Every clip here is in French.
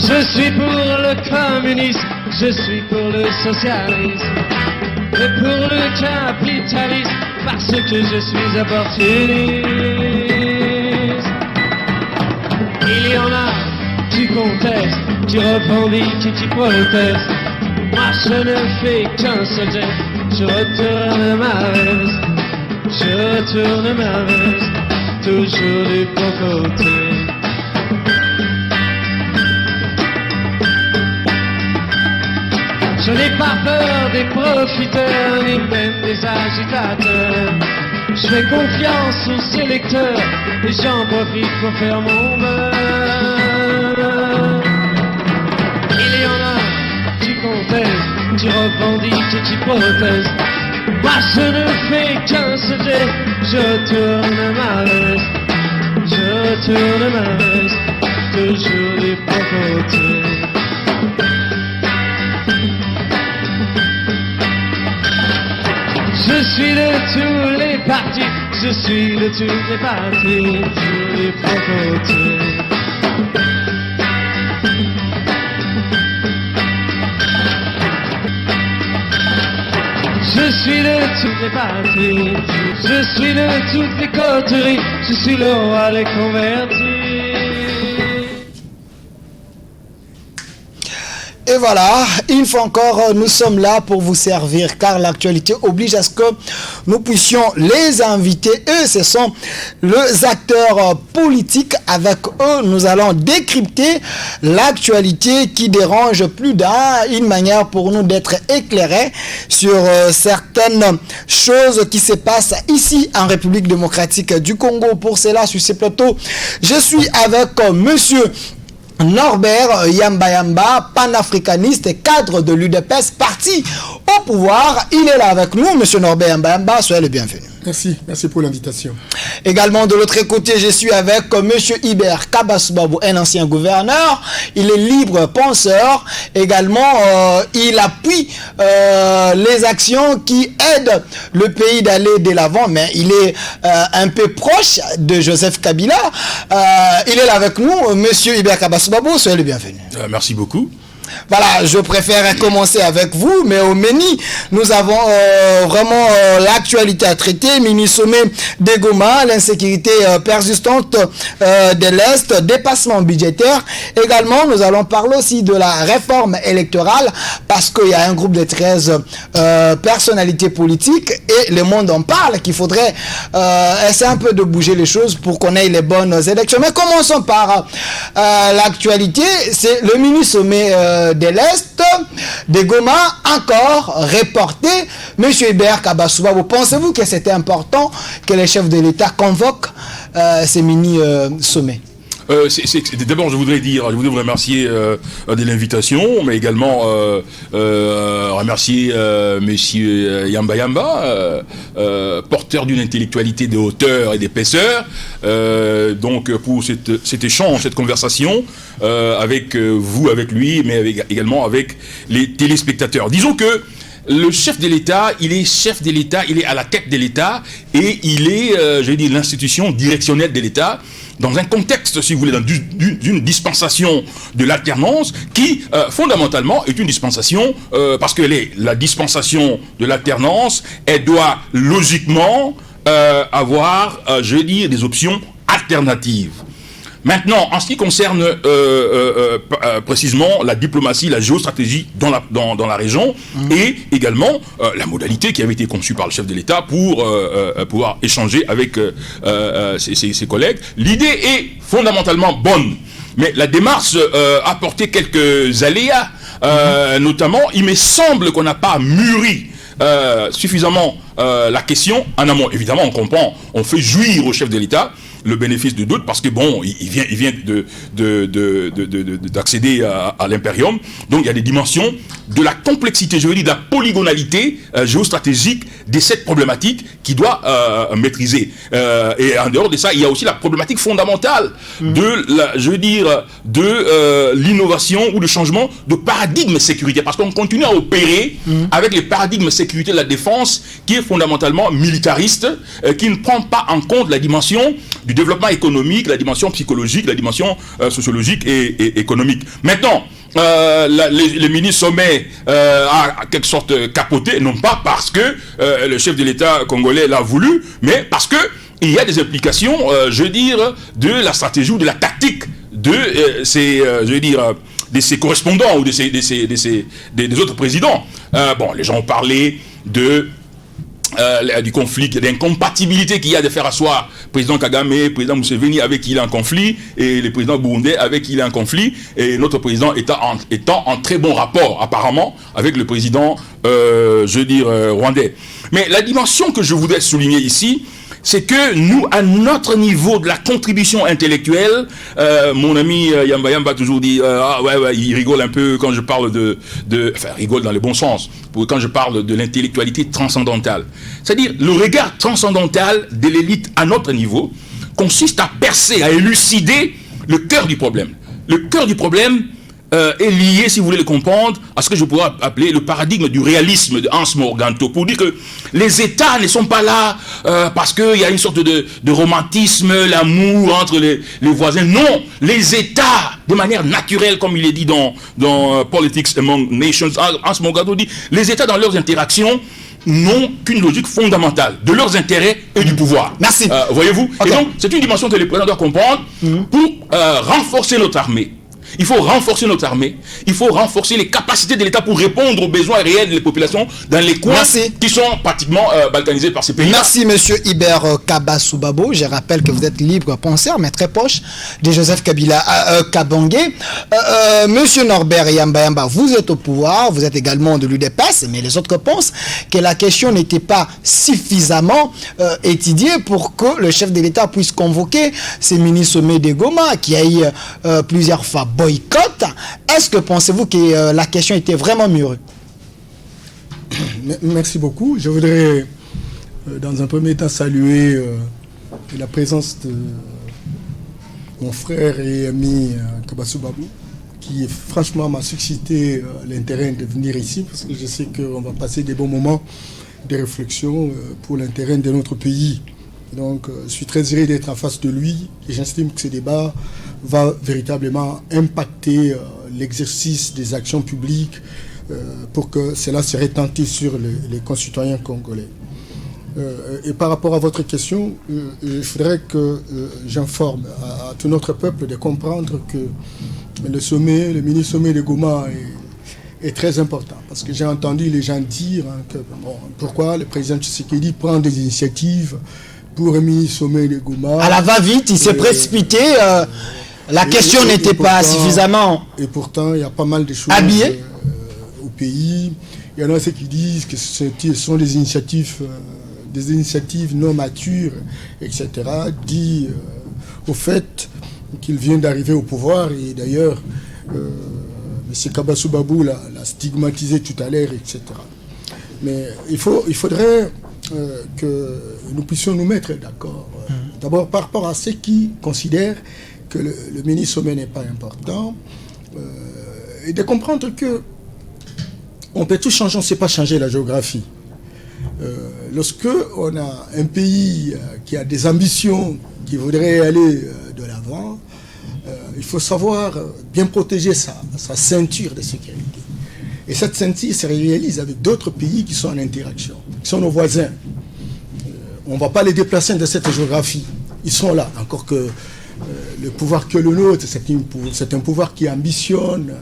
Je suis pour le communisme, je suis pour le socialisme, et pour le capitalisme, parce que je suis opportuniste. Il y en a qui contestent, qui revendiquent et qui protestent. Moi je ne fais qu'un seul geste, je retourne ma veste, je retourne ma veste, toujours du bon côté. Je n'ai pas peur des profiteurs, ni même des agitateurs. Je fais confiance aux électeurs, et j'en profite pour faire mon beurre. Il y en a qui contestent, qui revendiquent et qui protestent. Moi je ne fais qu'un seul geste, je retourne ma veste, je retourne ma veste, toujours du bon côté. Je suis de tous les partis, je suis de tous les partis, toujours du bon côté. Je suis de toutes les parties, je suis de toutes les coteries, je suis le roi des convertis. Et voilà, une fois encore, nous sommes là pour vous servir, car l'actualité oblige à ce que nous puissions les inviter. Eux, ce sont les acteurs politiques. Avec eux, nous allons décrypter l'actualité qui dérange plus d'un, une manière pour nous d'être éclairés sur certaines choses qui se passent ici en République démocratique du Congo. Pour cela, sur ce plateau, je suis avec monsieur Norbert Yamba, panafricaniste et cadre de l'UDPS, parti au pouvoir. Il est là avec nous, monsieur Norbert Yamba, soyez le bienvenu. Merci pour l'invitation. Également de l'autre côté, je suis avec monsieur Hibert Kabasubabou, un ancien gouverneur. Il est libre penseur. Également, il appuie les actions qui aident le pays d'aller de l'avant, mais il est un peu proche de Joseph Kabila. Il est là avec nous, monsieur Hibert Kabasubabou, soyez le bienvenu. Merci beaucoup. Voilà, je préfère commencer avec vous, mais au menu, nous avons vraiment l'actualité à traiter, mini-sommet de Goma, l'insécurité persistante de l'Est, dépassement budgétaire. Également, nous allons parler aussi de la réforme électorale, parce qu'il y a un groupe de 13 personnalités politiques, et le monde en parle, qu'il faudrait essayer un peu de bouger les choses pour qu'on ait les bonnes élections. Mais commençons par l'actualité, c'est le mini-sommet de l'Est, de Goma, encore reporté. Monsieur Hibert Kabasubabou, pensez-vous que c'était important que les chefs de l'État convoquent ces mini-sommets? D'abord, je voudrais vous remercier de l'invitation, mais également remercier monsieur Yamba, porteur d'une intellectualité de hauteur et d'épaisseur, donc pour cet échange, cette conversation avec vous, avec lui, mais également avec les téléspectateurs. Disons que le chef de l'État, il est chef de l'État, il est à la tête de l'État, et il est, l'institution directionnelle de l'État, dans un contexte, si vous voulez, d'une dispensation de l'alternance qui, fondamentalement, est une dispensation, parce que la dispensation de l'alternance, elle doit logiquement avoir, des options alternatives. Maintenant, en ce qui concerne précisément la diplomatie, la géostratégie dans la région, et également la modalité qui avait été conçue par le chef de l'État pour pouvoir échanger avec ses collègues, l'idée est fondamentalement bonne. Mais la démarche a porté quelques aléas, notamment, il me semble qu'on n'a pas mûri suffisamment la question en amont. Évidemment, on comprend, on fait jouir au chef de l'État le bénéfice de doute, parce que bon, il vient d'accéder à l'impérium. Donc il y a des dimensions de la complexité, je veux dire de la polygonalité géostratégique de cette problématique qui doit maîtriser. Et en dehors de ça, il y a aussi la problématique fondamentale de l'innovation ou le changement de paradigme sécuritaire, parce qu'on continue à opérer avec les paradigmes sécurité de la défense qui est fondamentalement militariste, qui ne prend pas en compte la dimension du développement économique, la dimension psychologique, la dimension sociologique et économique. Maintenant, le mini-sommet a en quelque sorte capoté, non pas parce que le chef de l'État congolais l'a voulu, mais parce que il y a des implications, je veux dire, de la stratégie ou de la tactique de ses correspondants ou des autres présidents. Bon, les gens ont parlé du conflit, d'incompatibilité qu'il y a de faire asseoir président Kagame, président Museveni avec qui il est en conflit, et le président burundais avec qui il est en conflit, et notre président étant en très bon rapport apparemment avec le président rwandais. Mais la dimension que je voudrais souligner ici, c'est que nous, à notre niveau de la contribution intellectuelle, mon ami Yamba Yamba toujours dit, il rigole un peu quand je parle enfin, rigole dans le bon sens, quand je parle de l'intellectualité transcendantale. C'est-à-dire, le regard transcendantal de l'élite à notre niveau consiste à percer, à élucider le cœur du problème. Le cœur du problème est lié, si vous voulez le comprendre, à ce que je pourrais appeler le paradigme du réalisme de Hans Morgenthau, pour dire que les États ne sont pas là parce qu'il y a une sorte de romantisme, l'amour entre les voisins. Non, les États, de manière naturelle, comme il est dit dans Politics Among Nations, Hans Morgenthau dit, les États dans leurs interactions n'ont qu'une logique fondamentale, de leurs intérêts et du pouvoir. Merci. Voyez-vous? Okay. Et donc, c'est une dimension que les présidents doivent comprendre pour renforcer notre armée. Il faut renforcer notre armée, il faut renforcer les capacités de l'État pour répondre aux besoins réels des populations dans les coins qui sont pratiquement balkanisés par ces pays. Merci, monsieur Hibert Kabassoubabo. Je rappelle que vous êtes libre penseur, mais très proche de Joseph Kabila Kabangé. Monsieur Norbert Yamba Yamba, vous êtes au pouvoir, vous êtes également de l'UDPS, mais les autres pensent que la question n'était pas suffisamment étudiée pour que le chef de l'État puisse convoquer ces mini-sommets de Goma, qui a eu plusieurs fois boycott. Est-ce que pensez-vous que la question était vraiment mûre? Merci beaucoup. Je voudrais, dans un premier temps, saluer la présence de mon frère et ami Kabassoubabo, qui franchement m'a suscité l'intérêt de venir ici, parce que je sais qu'on va passer des bons moments de réflexion pour l'intérêt de notre pays. Donc, je suis très heureux d'être en face de lui et j'estime que ce débat va véritablement impacter l'exercice des actions publiques pour que cela se retentisse sur les concitoyens congolais. Et par rapport à votre question, il faudrait que j'informe à tout notre peuple de comprendre que le mini-sommet de Goma est très important. Parce que j'ai entendu les gens dire que pourquoi le président Tshisekedi prend des initiatives pour un mini-sommet de Goma. À la va-vite, il s'est précipité. La question n'était pas suffisamment. Et pourtant, il y a pas mal de choses au pays. Il y en a ceux qui disent que ce sont des initiatives non matures, etc. Dit au fait qu'il vient d'arriver au pouvoir. Et d'ailleurs, M. Kabassoubabo l'a stigmatisé tout à l'heure, etc. Mais il faudrait que nous puissions nous mettre d'accord. D'abord par rapport à ceux qui considèrent que le mini-sommet n'est pas important, et de comprendre que on peut tout changer, on ne sait pas changer la géographie. Lorsque on a un pays qui a des ambitions, qui voudrait aller de l'avant, il faut savoir bien protéger sa ceinture de sécurité. Et cette ceinture se réalise avec d'autres pays qui sont en interaction, qui sont nos voisins. On ne va pas les déplacer de cette géographie. Ils sont là, encore que le pouvoir que le nôtre, c'est un pouvoir qui ambitionne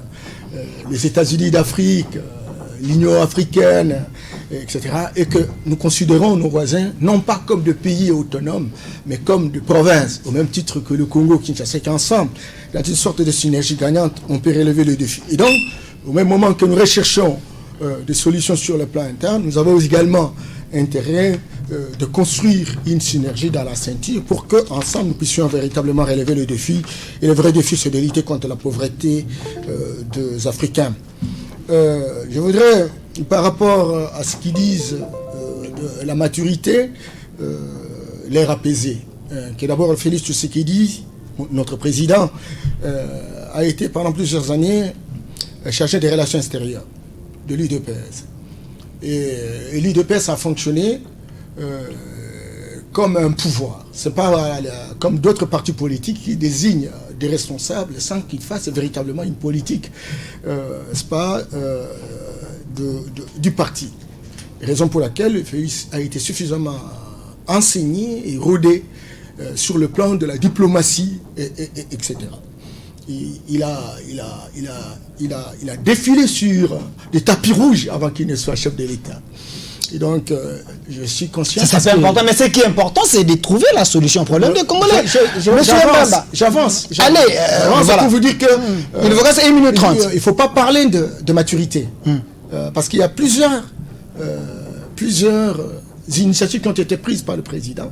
les États-Unis d'Afrique, l'Union africaine, etc. Et que nous considérons nos voisins non pas comme de pays autonomes, mais comme de provinces, au même titre que le Congo, Kinshasa, qu'ensemble, dans une sorte de synergie gagnante, on peut relever le défi. Et donc, au même moment que nous recherchons des solutions sur le plan interne, nous avons également intérêt de construire une synergie dans la ceinture pour qu'ensemble nous puissions véritablement relever le défi. Et le vrai défi, c'est de lutter contre la pauvreté des Africains. Je voudrais, par rapport à ce qu'ils disent de la maturité, l'air apaisé. Que d'abord, Félix Tshisekedi, notre président, a été pendant plusieurs années chargé des relations extérieures de l'UDPS. Et l'UDPS a fonctionné comme un pouvoir. C'est pas comme d'autres partis politiques qui désignent des responsables sans qu'ils fassent véritablement une politique, c'est pas du parti. Raison pour laquelle le FEUS a été suffisamment enseigné et rodé sur le plan de la diplomatie, etc. Il a défilé sur des tapis rouges avant qu'il ne soit chef de l'État. Et donc, je suis conscient... C'est important, mais ce qui est important, c'est de trouver la solution au problème des Congolais. J'avance. Allez, voilà. Pour vous dire que... il vous reste 1 minute 30. Il ne faut pas parler de maturité. Parce qu'il y a plusieurs initiatives qui ont été prises par le président.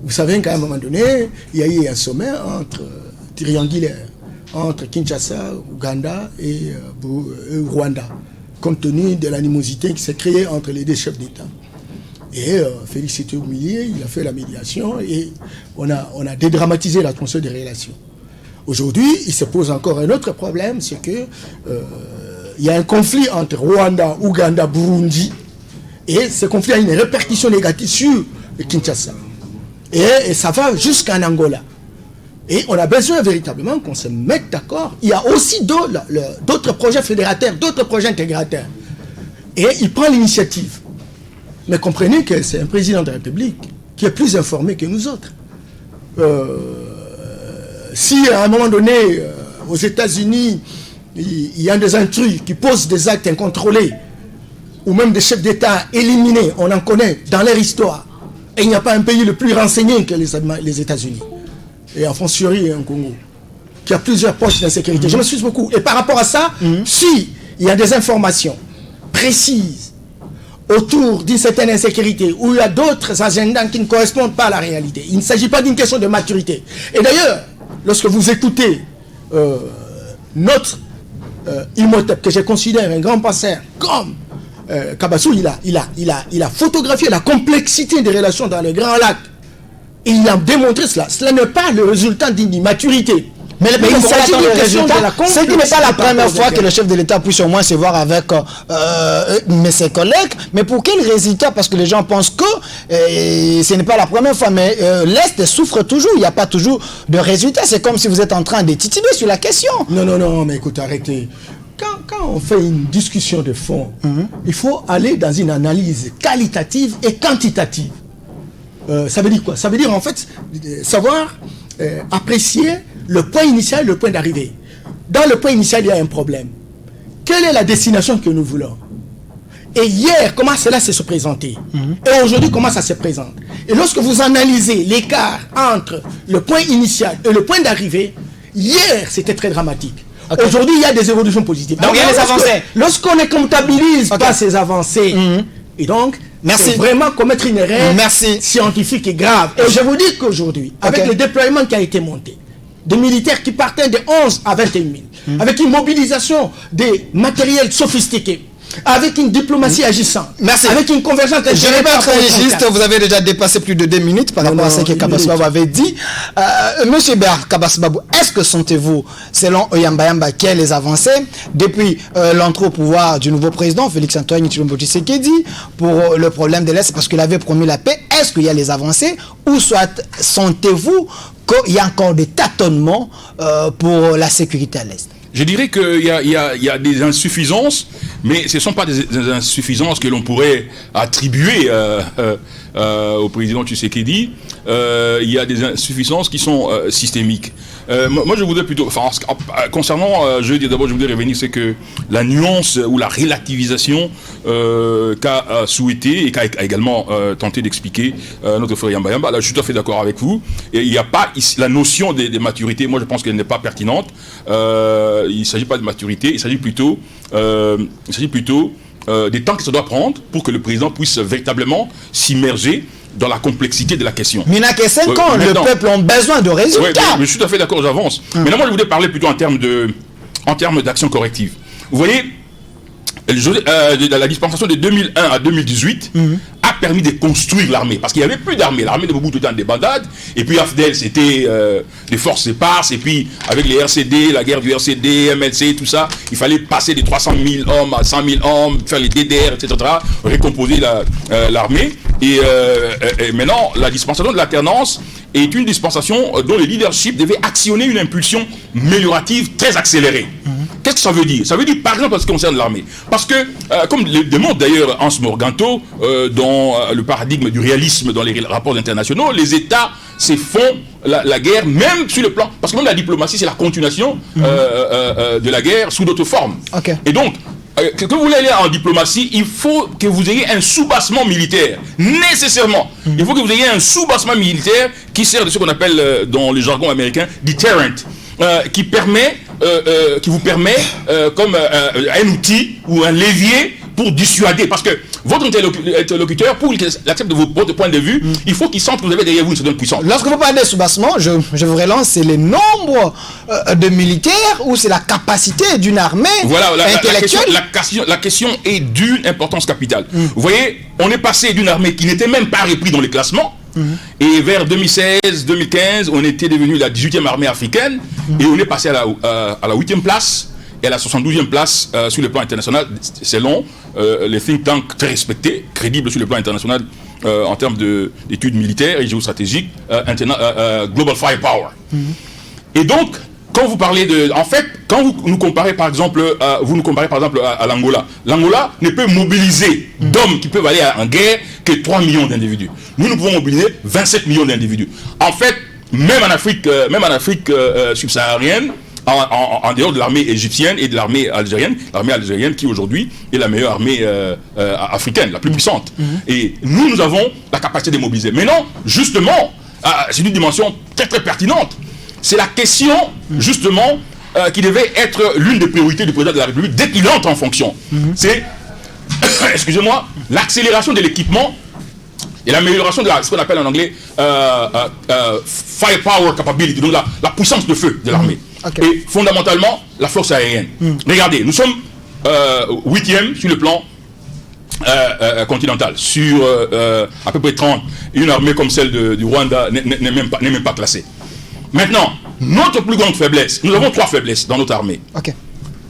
Vous savez qu'à un moment donné, il y a eu un sommet triangulaire entre Kinshasa, Ouganda et Rwanda, compte tenu de l'animosité qui s'est créée entre les deux chefs d'État. Et Félix Tshisekedi, il a fait la médiation et on a dédramatisé l'atmosphère des relations. Aujourd'hui, il se pose encore un autre problème, c'est que il y a un conflit entre Rwanda, Ouganda, Burundi, et ce conflit a une répercussion négative sur Kinshasa. Et ça va jusqu'en Angola. Et on a besoin véritablement qu'on se mette d'accord. Il y a aussi d'autres projets fédérateurs, d'autres projets intégrateurs. Et il prend l'initiative. Mais comprenez que c'est un président de la République qui est plus informé que nous autres. Si à un moment donné, aux États-Unis, il y a des intrus qui posent des actes incontrôlés, ou même des chefs d'État éliminés, on en connaît dans leur histoire, et il n'y a pas un pays le plus renseigné que les États-Unis. Et en fortiori un Congo, qui a plusieurs postes d'insécurité. Je me suis beaucoup. Et par rapport à ça, si il y a des informations précises autour d'une certaine insécurité, où il y a d'autres agendas qui ne correspondent pas à la réalité, il ne s'agit pas d'une question de maturité. Et d'ailleurs, lorsque vous écoutez notre Imhotep, que je considère un grand passeur, comme Kabassou, il a photographié la complexité des relations dans les Grands Lacs. Et il a démontré cela. Cela n'est pas le résultat d'une immaturité. Mais il s'agit d'une question de la complexité. Ce qui n'est pas la première fois que le chef de l'État puisse au moins se voir avec ses collègues. Mais pour quel résultat? Parce que les gens pensent que ce n'est pas la première fois. Mais l'Est souffre toujours. Il n'y a pas toujours de résultat. C'est comme si vous êtes en train de titiller sur la question. Non, mais écoute, arrêtez. Quand on fait une discussion de fond, il faut aller dans une analyse qualitative et quantitative. Ça veut dire quoi? Ça veut dire en fait savoir apprécier le point initial et le point d'arrivée. Dans le point initial, il y a un problème. Quelle est la destination que nous voulons? Et hier, comment cela s'est présenté? Et aujourd'hui, comment ça se présente? Et lorsque vous analysez l'écart entre le point initial et le point d'arrivée, hier, c'était très dramatique. Okay. Aujourd'hui, il y a des évolutions positives. Donc, il y a des avancées. Lorsqu'on ne comptabilise pas ces avancées, et donc, c'est vraiment commettre une erreur scientifique et grave. Et je vous dis qu'aujourd'hui, avec le déploiement qui a été monté, des militaires qui partaient de 11 à 21 000, avec une mobilisation des matériels sophistiqués, avec une diplomatie agissante, avec une convergence... Je n'ai pas très juste, vous avez déjà dépassé plus de 2 minutes par rapport à ce que Kabassou avait dit. Monsieur Béar Kabassou, est-ce que sentez-vous, selon Oyamba qu'il y a les avancées depuis l'entrée au pouvoir du nouveau président, Félix-Antoine Tshisekedi, pour le problème de l'Est, parce qu'il avait promis la paix, est-ce qu'il y a les avancées, ou soit sentez-vous qu'il y a encore des tâtonnements pour la sécurité à l'Est? Je dirais qu'il y a des insuffisances, mais ce ne sont pas des insuffisances que l'on pourrait attribuer au président Tshisekedi. Il y a des insuffisances qui sont systémiques. Moi, je voudrais plutôt... concernant, je voudrais revenir, c'est que la nuance ou la relativisation qu'a souhaité et qu'a également tenté d'expliquer notre frère Yamba Yamba, là, je suis tout à fait d'accord avec vous. Et il n'y a pas la notion de maturité, moi, je pense qu'elle n'est pas pertinente. Il ne s'agit pas de maturité, il s'agit plutôt des temps que ça doit prendre pour que le président puisse véritablement s'immerger dans la complexité de la question. Mais il n'y a que 5 ans, le peuple a besoin de résultats. Mais je suis tout à fait d'accord, j'avance. Maintenant, moi, je voulais parler plutôt en termes d'action corrective. Vous voyez, la dispensation de 2001 à 2018 a permis de construire l'armée, parce qu'il n'y avait plus d'armée. L'armée de Mobutu était en débandade, et puis AFDEL, c'était des forces éparses, et puis avec les RCD, la guerre du RCD, MLC, tout ça, il fallait passer de 300 000 hommes à 100 000 hommes, faire les DDR, etc., récomposer l'armée. Et maintenant, la dispensation de l'alternance est une dispensation dont le leadership devait actionner une impulsion améliorative très accélérée. Qu'est-ce que ça veut dire? Ça veut dire, par exemple, en ce qui concerne l'armée. Parce que, comme le démontre d'ailleurs Hans Morgenthau, dans le paradigme du réalisme dans les rapports internationaux, les États se font la guerre, même sur le plan... Parce que même la diplomatie, c'est la continuation de la guerre sous d'autres formes. Okay. Et donc, que vous voulez aller en diplomatie, il faut que vous ayez un soubassement militaire, nécessairement. Il faut que vous ayez un soubassement militaire qui sert de ce qu'on appelle dans le jargon américain deterrent, qui vous permet comme un outil ou un levier pour dissuader. Parce que votre interlocuteur, pour qu'il accepte de votre point de vue, il faut qu'il sente que vous avez derrière vous une certaine puissance. Lorsque vous parlez de soubassement, je vous relance, c'est le nombre de militaires ou c'est la capacité d'une armée intellectuelle? La question est d'une importance capitale. Vous voyez, on est passé d'une armée qui n'était même pas reprise dans les classements, et vers 2016-2015, on était devenu la 18e armée africaine, et on est passé à la 8e place, et à la 72e place sur le plan international, selon les think tanks très respectés, crédibles sur le plan international en termes d'études militaires et géostratégiques, Global Firepower. Et donc, quand vous parlez de... En fait, quand vous nous comparez par exemple, à l'Angola, l'Angola ne peut mobiliser d'hommes qui peuvent aller en guerre que 3 millions d'individus. Nous pouvons mobiliser 27 millions d'individus. En fait, même en Afrique subsaharienne, en dehors de l'armée égyptienne et de l'armée algérienne qui aujourd'hui est la meilleure armée africaine, la plus puissante. Et nous avons la capacité de mobiliser. Mais non, justement, c'est une dimension très très pertinente. C'est la question, justement, qui devait être l'une des priorités du président de la République dès qu'il entre en fonction. C'est, excusez-moi, l'accélération de l'équipement et l'amélioration de ce qu'on appelle en anglais firepower capability, donc la puissance de feu de l'armée. Okay. Et fondamentalement, la force aérienne. Regardez, nous sommes 8e sur le plan continental, sur à peu près 30. Une armée comme celle du Rwanda n'est même pas classée. Maintenant, notre plus grande faiblesse, nous avons 3 faiblesses dans notre armée.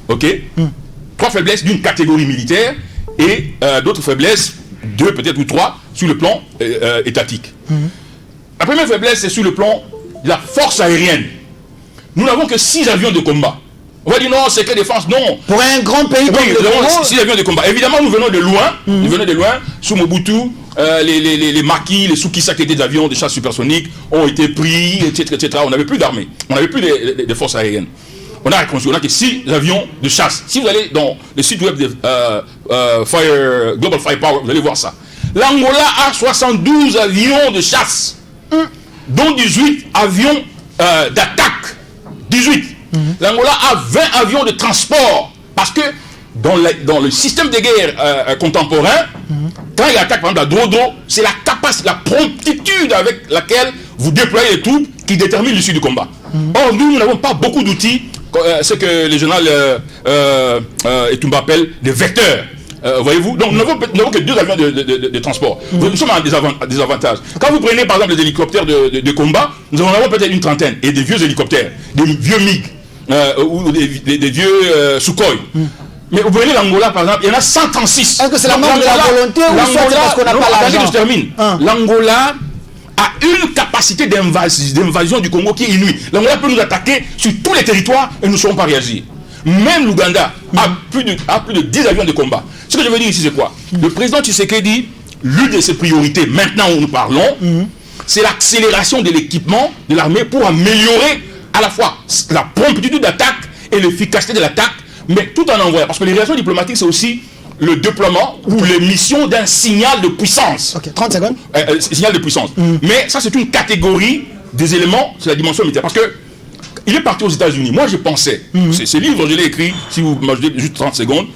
Ok. 3 faiblesses d'une catégorie militaire et d'autres faiblesses, 2 peut-être ou 3, sur le plan étatique. La première faiblesse, c'est sur le plan de la force aérienne. Nous n'avons que 6 avions de combat. On va dire non, c'est que défense, non. Pour un grand pays comme le Congo, 6 avions de combat. Évidemment, nous venons de loin. Nous venons de loin. Sous Mobutu, les maquis, les Soukissa qui étaient des avions de chasse supersoniques ont été pris, etc. On n'avait plus d'armée. On n'avait plus de forces aériennes. On a reconstruit, on n'a que 6 avions de chasse. Si vous allez dans le site web de Global Firepower, vous allez voir ça. L'Angola a 72 avions de chasse, dont 18 avions d'attaque. 18. L'Angola a 20 avions de transport. Parce que dans le système de guerre contemporain, quand il attaque par exemple à Dodo, c'est la capacité, la promptitude avec laquelle vous déployez les troupes qui détermine l'issue du combat. Or, nous n'avons pas beaucoup d'outils, ce que le général Etumba appelle des vecteurs. Voyez-vous, donc nous n'avons que 2 avions de transport. Nous sommes à un désavantage. Quand vous prenez par exemple les hélicoptères de combat, nous en avons peut-être une trentaine, et des vieux hélicoptères, des vieux MiG, ou des vieux Sukhoi. Mais vous prenez l'Angola par exemple, il y en a 136. Est-ce que c'est la manque de la volonté ou soit parce qu'on n'a pas l'argent? Je termine. L'Angola a une capacité d'invasion du Congo qui est inouïe. L'Angola peut nous attaquer sur tous les territoires et nous ne saurons pas réagir. Même l'Ouganda a plus de 10 avions de combat. Ce que je veux dire ici, c'est quoi? Le président Tshisekedi, l'une de ses priorités, maintenant où nous parlons, c'est l'accélération de l'équipement de l'armée pour améliorer à la fois la promptitude d'attaque et l'efficacité de l'attaque, mais tout en envoyant. Parce que les relations diplomatiques, c'est aussi le déploiement ou l'émission d'un signal de puissance. Ok, 30 secondes. Signal de puissance. Mais ça, c'est une catégorie des éléments, c'est la dimension militaire. Parce que il est parti aux États-Unis. Moi, je pensais, ce livre, je l'ai écrit, si vous m'ajoutez juste 30 secondes,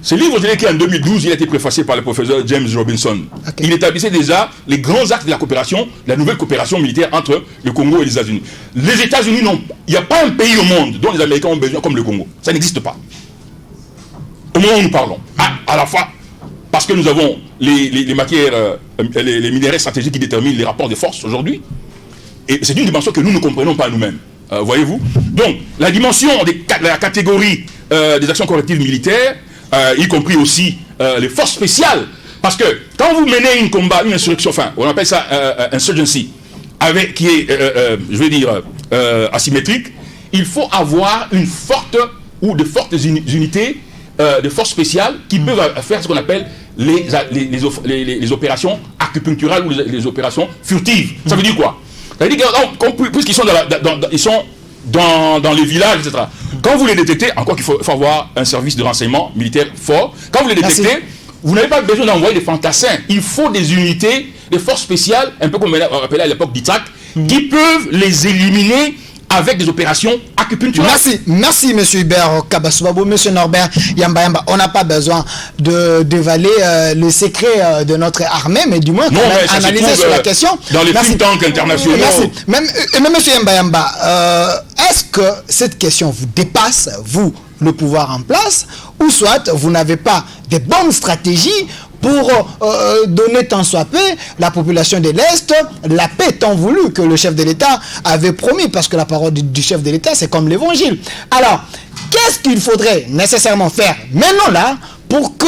ce livre, je l'ai écrit en 2012, il a été préfacé par le professeur James Robinson. Okay. Il établissait déjà les grands axes de la coopération, la nouvelle coopération militaire entre le Congo et les États-Unis. Les États-Unis, il n'y a pas un pays au monde dont les Américains ont besoin comme le Congo. Ça n'existe pas. Au moment où nous parlons. À la fois, parce que nous avons les matières, les minéraux stratégiques qui déterminent les rapports de force aujourd'hui. Et c'est une dimension que nous ne comprenons pas nous-mêmes. Voyez-vous? Donc, la dimension de la catégorie des actions correctives militaires, y compris aussi les forces spéciales, parce que quand vous menez une insurrection, enfin, on appelle ça insurgency, qui est, je vais dire, asymétrique, il faut avoir une forte ou de fortes unités de forces spéciales qui peuvent faire ce qu'on appelle les opérations acupuncturales ou les opérations furtives. Ça veut dire quoi? Ça veut dire que puisqu'ils sont ils sont dans les villages, etc. Quand vous les détectez, encore qu'il faut avoir un service de renseignement militaire fort, quand vous les détectez, vous n'avez pas besoin d'envoyer des fantassins. Il faut des unités, des forces spéciales, un peu comme on appelait à l'époque d'Itzhak, qui peuvent les éliminer avec des opérations acupuncturales. Merci M. Hubert Kabassoubabou, M. Norbert Yamba Yamba. On n'a pas besoin de dévaler le secret de notre armée, mais du moins analyser sur la question. Dans les think tanks internationaux. Merci. Même M. Yamba Yamba, est-ce que cette question vous dépasse, vous, le pouvoir en place, ou soit vous n'avez pas de bonnes stratégies pour donner tant soit peu la population de l'Est la paix tant voulue que le chef de l'État avait promis, parce que la parole du chef de l'État, c'est comme l'évangile. Alors, qu'est-ce qu'il faudrait nécessairement faire maintenant là pour que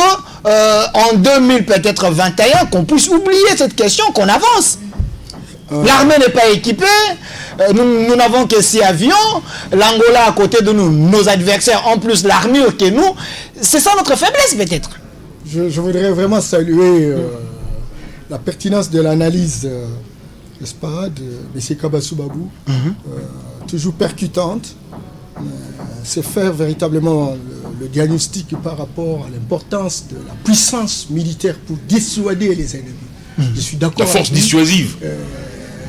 en 2000, peut-être 21, qu'on puisse oublier cette question, qu'on avance? L'armée n'est pas équipée, nous n'avons que 6 avions, l'Angola à côté de nous, nos adversaires en plus l'armure que nous, c'est ça notre faiblesse peut-être. Je voudrais vraiment saluer la pertinence de l'analyse, n'est-ce pas, de M. Kabassoubabou, toujours percutante. C'est faire véritablement le diagnostic par rapport à l'importance de la puissance militaire pour dissuader les ennemis. Je suis d'accord. La force dissuasive.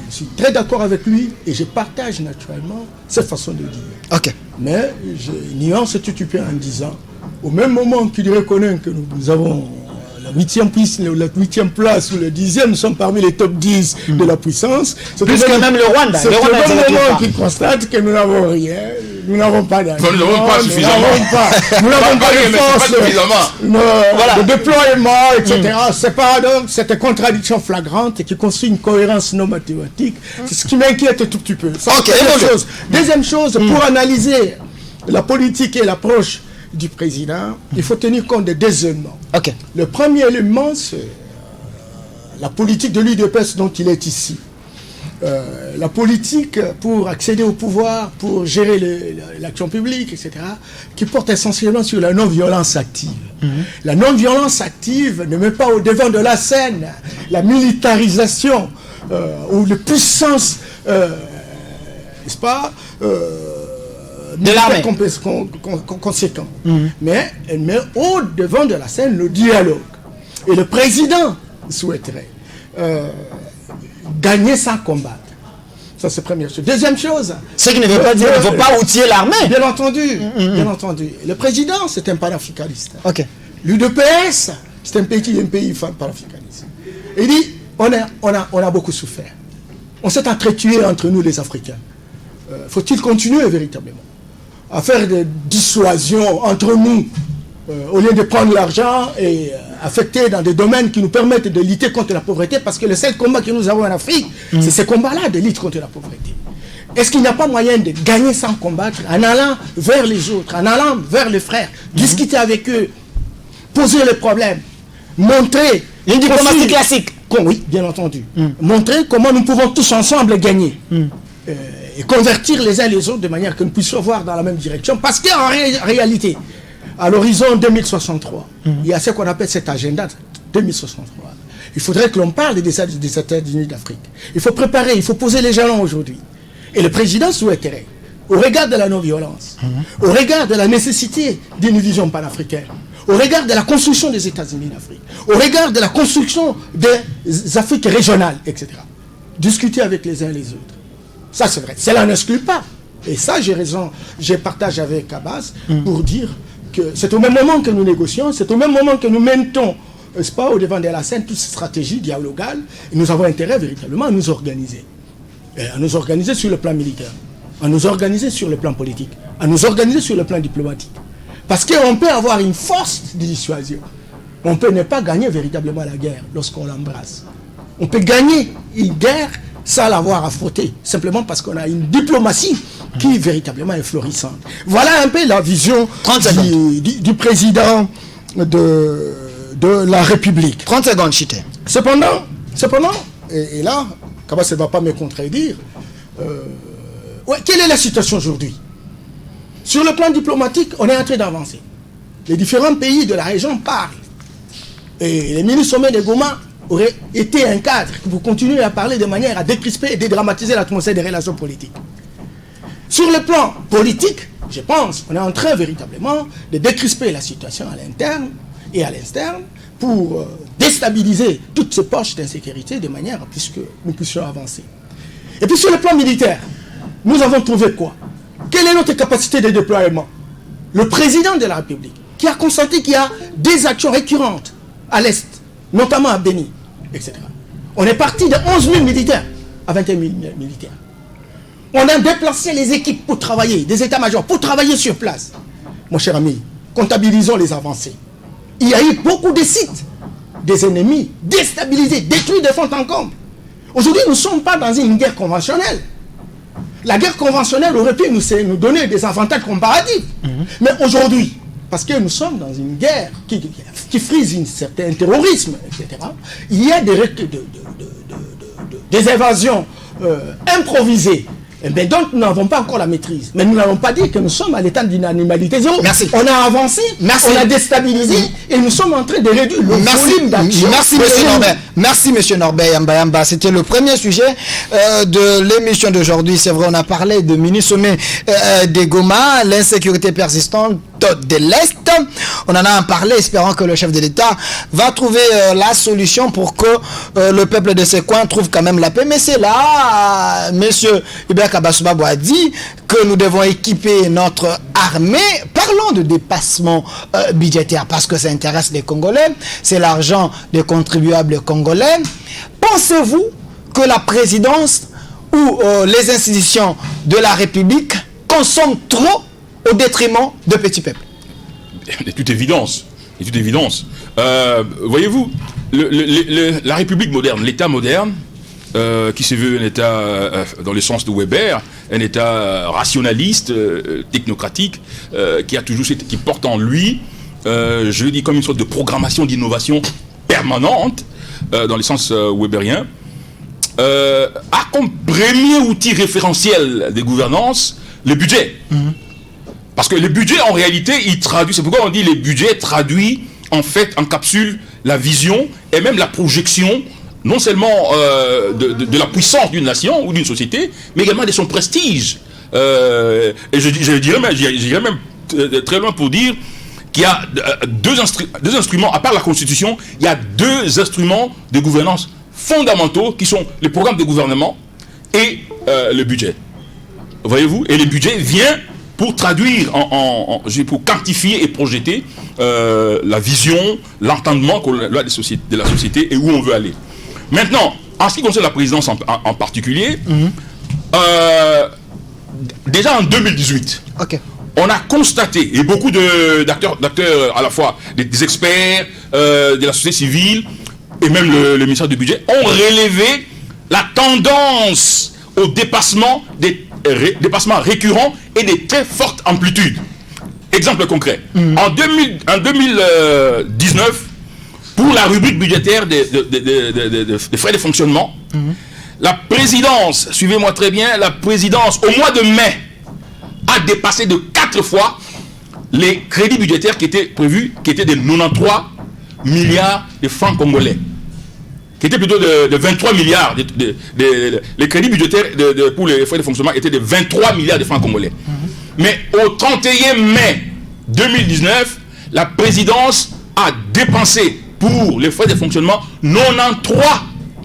Je suis très d'accord avec lui et je partage naturellement cette façon de dire. Ok. Mais je nuance tout petit peu en disant, au même moment qu'il reconnaît que nous avons la 8e place ou le 10e, nous sommes parmi les top 10 de la puissance. Plus que même le Rwanda. C'est au même moment qu'il constate que nous n'avons rien. Nous n'avons pas d'argent. Nous n'avons pas suffisamment. Nous n'avons pas de force de déploiement, etc. C'est pas donc cette contradiction flagrante qui construit une cohérence non mathématique. C'est ce qui m'inquiète un tout petit peu. Deuxième chose, pour analyser la politique et l'approche du président, il faut tenir compte de 2 éléments. Le premier élément, c'est la politique de l'UDPS dont il est ici. La politique pour accéder au pouvoir, pour gérer l'action publique, etc., qui porte essentiellement sur la non-violence active. La non-violence active ne met pas au devant de la scène la militarisation ou la puissance, n'est-ce pas, de l'armée conséquent. Mais elle met au devant de la scène le dialogue. Et le président souhaiterait gagner sans combattre. Ça, c'est la première chose. Deuxième chose... Ce qui ne veut pas dire qu'il ne faut pas outiller l'armée. Bien entendu. Bien entendu. Le président, c'est un panafricaniste. L'UDPS, c'est un pays panafricaniste. Il dit, on a beaucoup souffert. On s'est entretués entre nous, les Africains. Faut-il continuer véritablement à faire des dissuasions entre nous au lieu de prendre l'argent et affecter dans des domaines qui nous permettent de lutter contre la pauvreté, parce que le seul combat que nous avons en Afrique, c'est ce combat-là de lutte contre la pauvreté. Est-ce qu'il n'y a pas moyen de gagner sans combattre, en allant vers les autres, en allant vers les frères, discuter avec eux, poser les problèmes, montrer... Une diplomatie classique. Oui, bien entendu. Montrer comment nous pouvons tous ensemble gagner. Et convertir les uns les autres de manière que nous puissions voir dans la même direction. Parce qu'en réalité, à l'horizon 2063, il y a ce qu'on appelle cet agenda 2063. Il faudrait que l'on parle des États-Unis d'Afrique. Il faut préparer, il faut poser les jalons aujourd'hui. Et le président souhaiterait, au regard de la non-violence, au regard de la nécessité d'une vision panafricaine, au regard de la construction des États-Unis d'Afrique, au regard de la construction des Afriques régionales, etc., discuter avec les uns et les autres. Ça, c'est vrai. Cela n'exclut pas. Et ça, j'ai raison, je partage avec Abbas pour dire que c'est au même moment que nous négocions, c'est au même moment que nous mettons, n'est-ce pas, au devant de la scène, toutes ces stratégies dialogales, et nous avons intérêt véritablement à nous organiser. Et à nous organiser sur le plan militaire, à nous organiser sur le plan politique, à nous organiser sur le plan diplomatique. Parce qu'on peut avoir une force de dissuasion. On peut ne pas gagner véritablement la guerre lorsqu'on l'embrasse. On peut gagner une guerre sans l'avoir affrontée, simplement parce qu'on a une diplomatie qui véritablement est florissante. Voilà un peu la vision du président de la République. 30 secondes, Chité. Cependant, et là, Kabas ne va pas me contredire. Quelle est la situation aujourd'hui? Sur le plan diplomatique, on est en train d'avancer. Les différents pays de la région parlent. Et les mini-sommets de Goma auraient été un cadre pour continuer à parler de manière à décrisper et dédramatiser l'atmosphère des relations politiques. Sur le plan politique, je pense qu'on est en train véritablement de décrisper la situation à l'interne et à l'externe pour déstabiliser toutes ces poches d'insécurité de manière à ce que nous puissions avancer. Et puis sur le plan militaire, nous avons trouvé quoi? Quelle est notre capacité de déploiement? Le président de la République, qui a constaté qu'il y a des actions récurrentes à l'Est, notamment à Béni, etc. On est parti de 11 000 militaires à 21 000 militaires. On a déplacé les équipes pour travailler, des états-majors, pour travailler sur place. Mon cher ami, comptabilisons les avancées. Il y a eu beaucoup de sites des ennemis déstabilisés, détruits de fond en comble. Aujourd'hui, nous ne sommes pas dans une guerre conventionnelle. La guerre conventionnelle aurait pu nous donner des avantages comparatifs. Mais aujourd'hui, parce que nous sommes dans une guerre qui frise un certain terrorisme, etc., il y a des évasions improvisées. Mais donc nous n'avons pas encore la maîtrise. Mais nous n'avons pas dit que nous sommes à l'état d'une animalité zéro. Merci. On a avancé, on a déstabilisé et nous sommes en train de réduire le volume d'action. Merci monsieur Norbert. Merci monsieur Norbert Yamba. C'était le premier sujet de l'émission d'aujourd'hui. C'est vrai, on a parlé de mini-sommet de Goma, l'insécurité persistante de l'Est. On en a parlé, espérant que le chef de l'État va trouver la solution pour que le peuple de ces coins trouve quand même la paix. Mais c'est là, monsieur Hubert Kabassoubabou a dit que nous devons équiper notre armée. Parlons de dépassement budgétaire parce que ça intéresse les Congolais. C'est l'argent des contribuables congolais. Pensez-vous que la présidence ou les institutions de la République consomment trop au détriment de petits peuples? De toute évidence. Voyez-vous, la République moderne, l'État moderne, qui se veut un État, dans le sens de Weber, un État rationaliste, technocratique, qui porte en lui, je le dis comme une sorte de programmation d'innovation permanente, dans le sens weberien, a comme premier outil référentiel de gouvernance le budget. Parce que le budget, en réalité, il traduit, c'est pourquoi on dit les budgets traduit, en fait, encapsule la vision et même la projection, non seulement de la puissance d'une nation ou d'une société, mais également de son prestige. Et j'irais même très loin pour dire qu'il y a deux instruments, à part la Constitution, il y a deux instruments de gouvernance fondamentaux qui sont le programme de gouvernement et le budget. Voyez-vous? Et le budget vient pour traduire, pour quantifier et projeter la vision, l'entendement de la société et où on veut aller. Maintenant, en ce qui concerne la présidence en particulier, déjà en 2018, on a constaté, et beaucoup d'acteurs à la fois des experts, de la société civile, et même le ministère du budget, ont relevé la tendance au dépassement dépassements récurrents et de très fortes amplitudes. Exemple concret. En 2019, pour la rubrique budgétaire des frais de fonctionnement, la présidence, suivez-moi très bien, la présidence au mois de mai a dépassé de 4 fois les crédits budgétaires qui étaient prévus, qui étaient de 93 milliards de francs congolais. Qui était plutôt de 23 milliards. Les crédits budgétaires pour les frais de fonctionnement étaient de 23 milliards de francs congolais. Mais au 31 mai 2019, la présidence a dépensé pour les frais de fonctionnement 93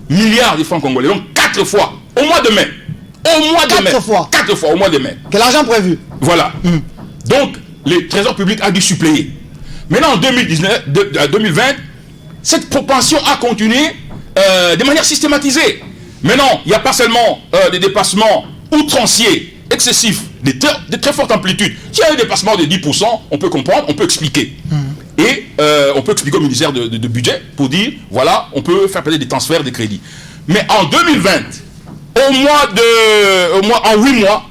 milliards de francs congolais. Donc 4 fois, au mois de mai. Au mois de mai. 4 fois, au mois de mai. Quel argent prévu? Voilà. Donc, le trésor public a dû suppléer. Maintenant, en 2020, cette propension a continué de manière systématisée. Maintenant, il n'y a pas seulement des dépassements outranciers, excessifs, de très forte amplitude. S'il y a un dépassement de 10%, on peut comprendre, on peut expliquer. Et on peut expliquer au ministère de budget pour dire, voilà, on peut faire peut-être des transferts de crédits. Mais en 2020, en 8 mois,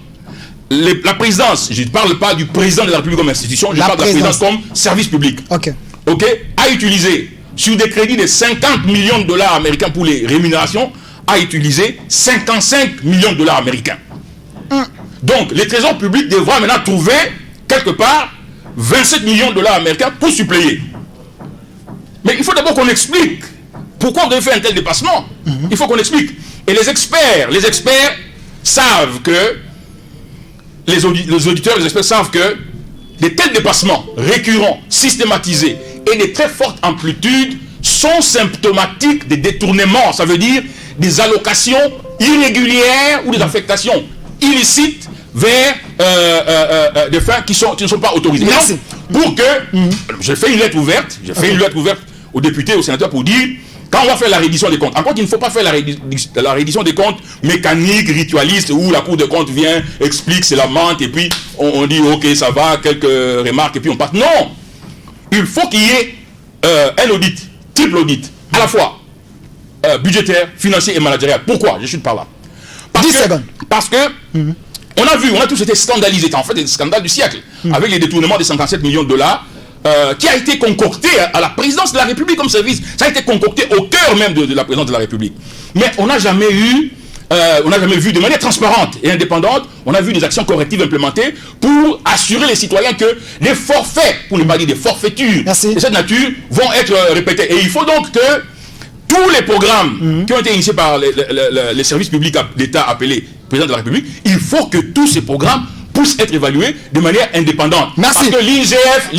la présidence, je ne parle pas du président de la République comme institution, je parle de la présidence comme service public, a utilisé sur des crédits de 50 millions de dollars américains pour les rémunérations, a utilisé 55 millions de dollars américains. Donc, les trésors publics devront maintenant trouver, quelque part, 27 millions de dollars américains pour suppléer. Mais il faut d'abord qu'on explique pourquoi on devait faire un tel dépassement. Il faut qu'on explique. Et les experts savent que, les auditeurs, les experts savent que des tels dépassements récurrents, systématisés et de très fortes amplitudes sont symptomatiques des détournements. Ça veut dire des allocations irrégulières ou des affectations illicites vers des fins qui ne sont pas autorisées. Merci. Donc, pour que... J'ai fait une lettre ouverte, aux députés, aux sénateurs pour dire, quand on va faire la reddition des comptes, encore qu'il ne faut pas faire la reddition des comptes mécanique, ritualiste, où la Cour des comptes vient, explique, c'est la menthe, et puis on dit, ok, ça va, quelques remarques, et puis on passe. Non! Il faut qu'il y ait un audit, triple audit, à la fois budgétaire, financier et managérial. Pourquoi? Je suis par là. Parce que on a tous été scandalisés, en fait, des scandales du siècle, avec les détournements des 57 millions de dollars, qui a été concocté à la présidence de la République comme service. Ça a été concocté au cœur même de la présidence de la République. Mais on n'a jamais vu de manière transparente et indépendante, on a vu des actions correctives implémentées pour assurer les citoyens que les forfaits, pour ne pas dire des forfaitures de cette nature, vont être répétés. Et il faut donc que tous les programmes qui ont été initiés par les services publics d'État appelés président de la République, il faut que tous ces programmes puissent être évalués de manière indépendante. Merci. Parce que l'IGF,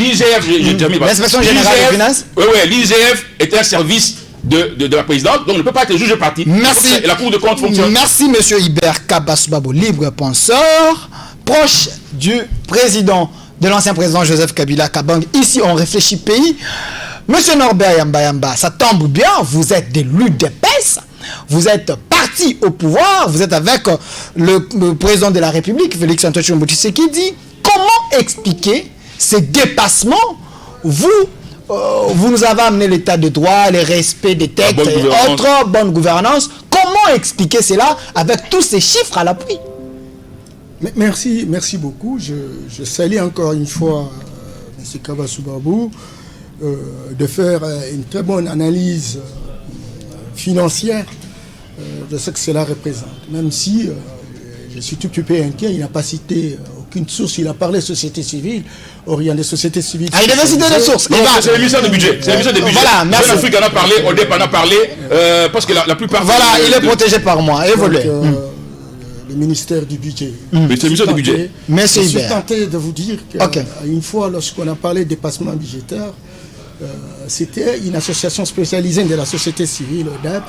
l'inspection générale des finances, l'IGF est un service de la présidence, donc ne peut pas être juge parti. Merci. Et la Cour de compte fonctionne. Merci, monsieur Hibert Kabasubabo, libre penseur, proche du président, de l'ancien président Joseph Kabila Kabang. Ici, on réfléchit pays. Monsieur Norbert Yamba, ça tombe bien, vous êtes des luttes d'épaisse, vous êtes parti au pouvoir, vous êtes avec le président de la République, Félix Antoine Tshilombo Tshisekedi, qui dit comment expliquer ces dépassements. Vous nous avez amené l'état de droit, le respect des textes et autres, bonne gouvernance. Comment expliquer cela avec tous ces chiffres à l'appui? Merci beaucoup. Je salue encore une fois M. Kabasubabo de faire une très bonne analyse financière de ce que cela représente. Même si je suis tout peu inquiet, il n'a pas cité aucune source, il a parlé de société civile. Or, il y a des sociétés civiles. Il devait citer des sources. C'est l'émission de budget. C'est l'émission de budget. Voilà, merci. Jeune Afrique en a parlé, ODEP en a parlé, parce que la plupart... Voilà, il est protégé par moi. Évoluez. Le ministère du budget. Mais c'est l'émission du budget. Je suis tenté de vous dire qu'une fois, lorsqu'on a parlé de dépassement budgétaire, c'était une association spécialisée de la société civile, ODEP,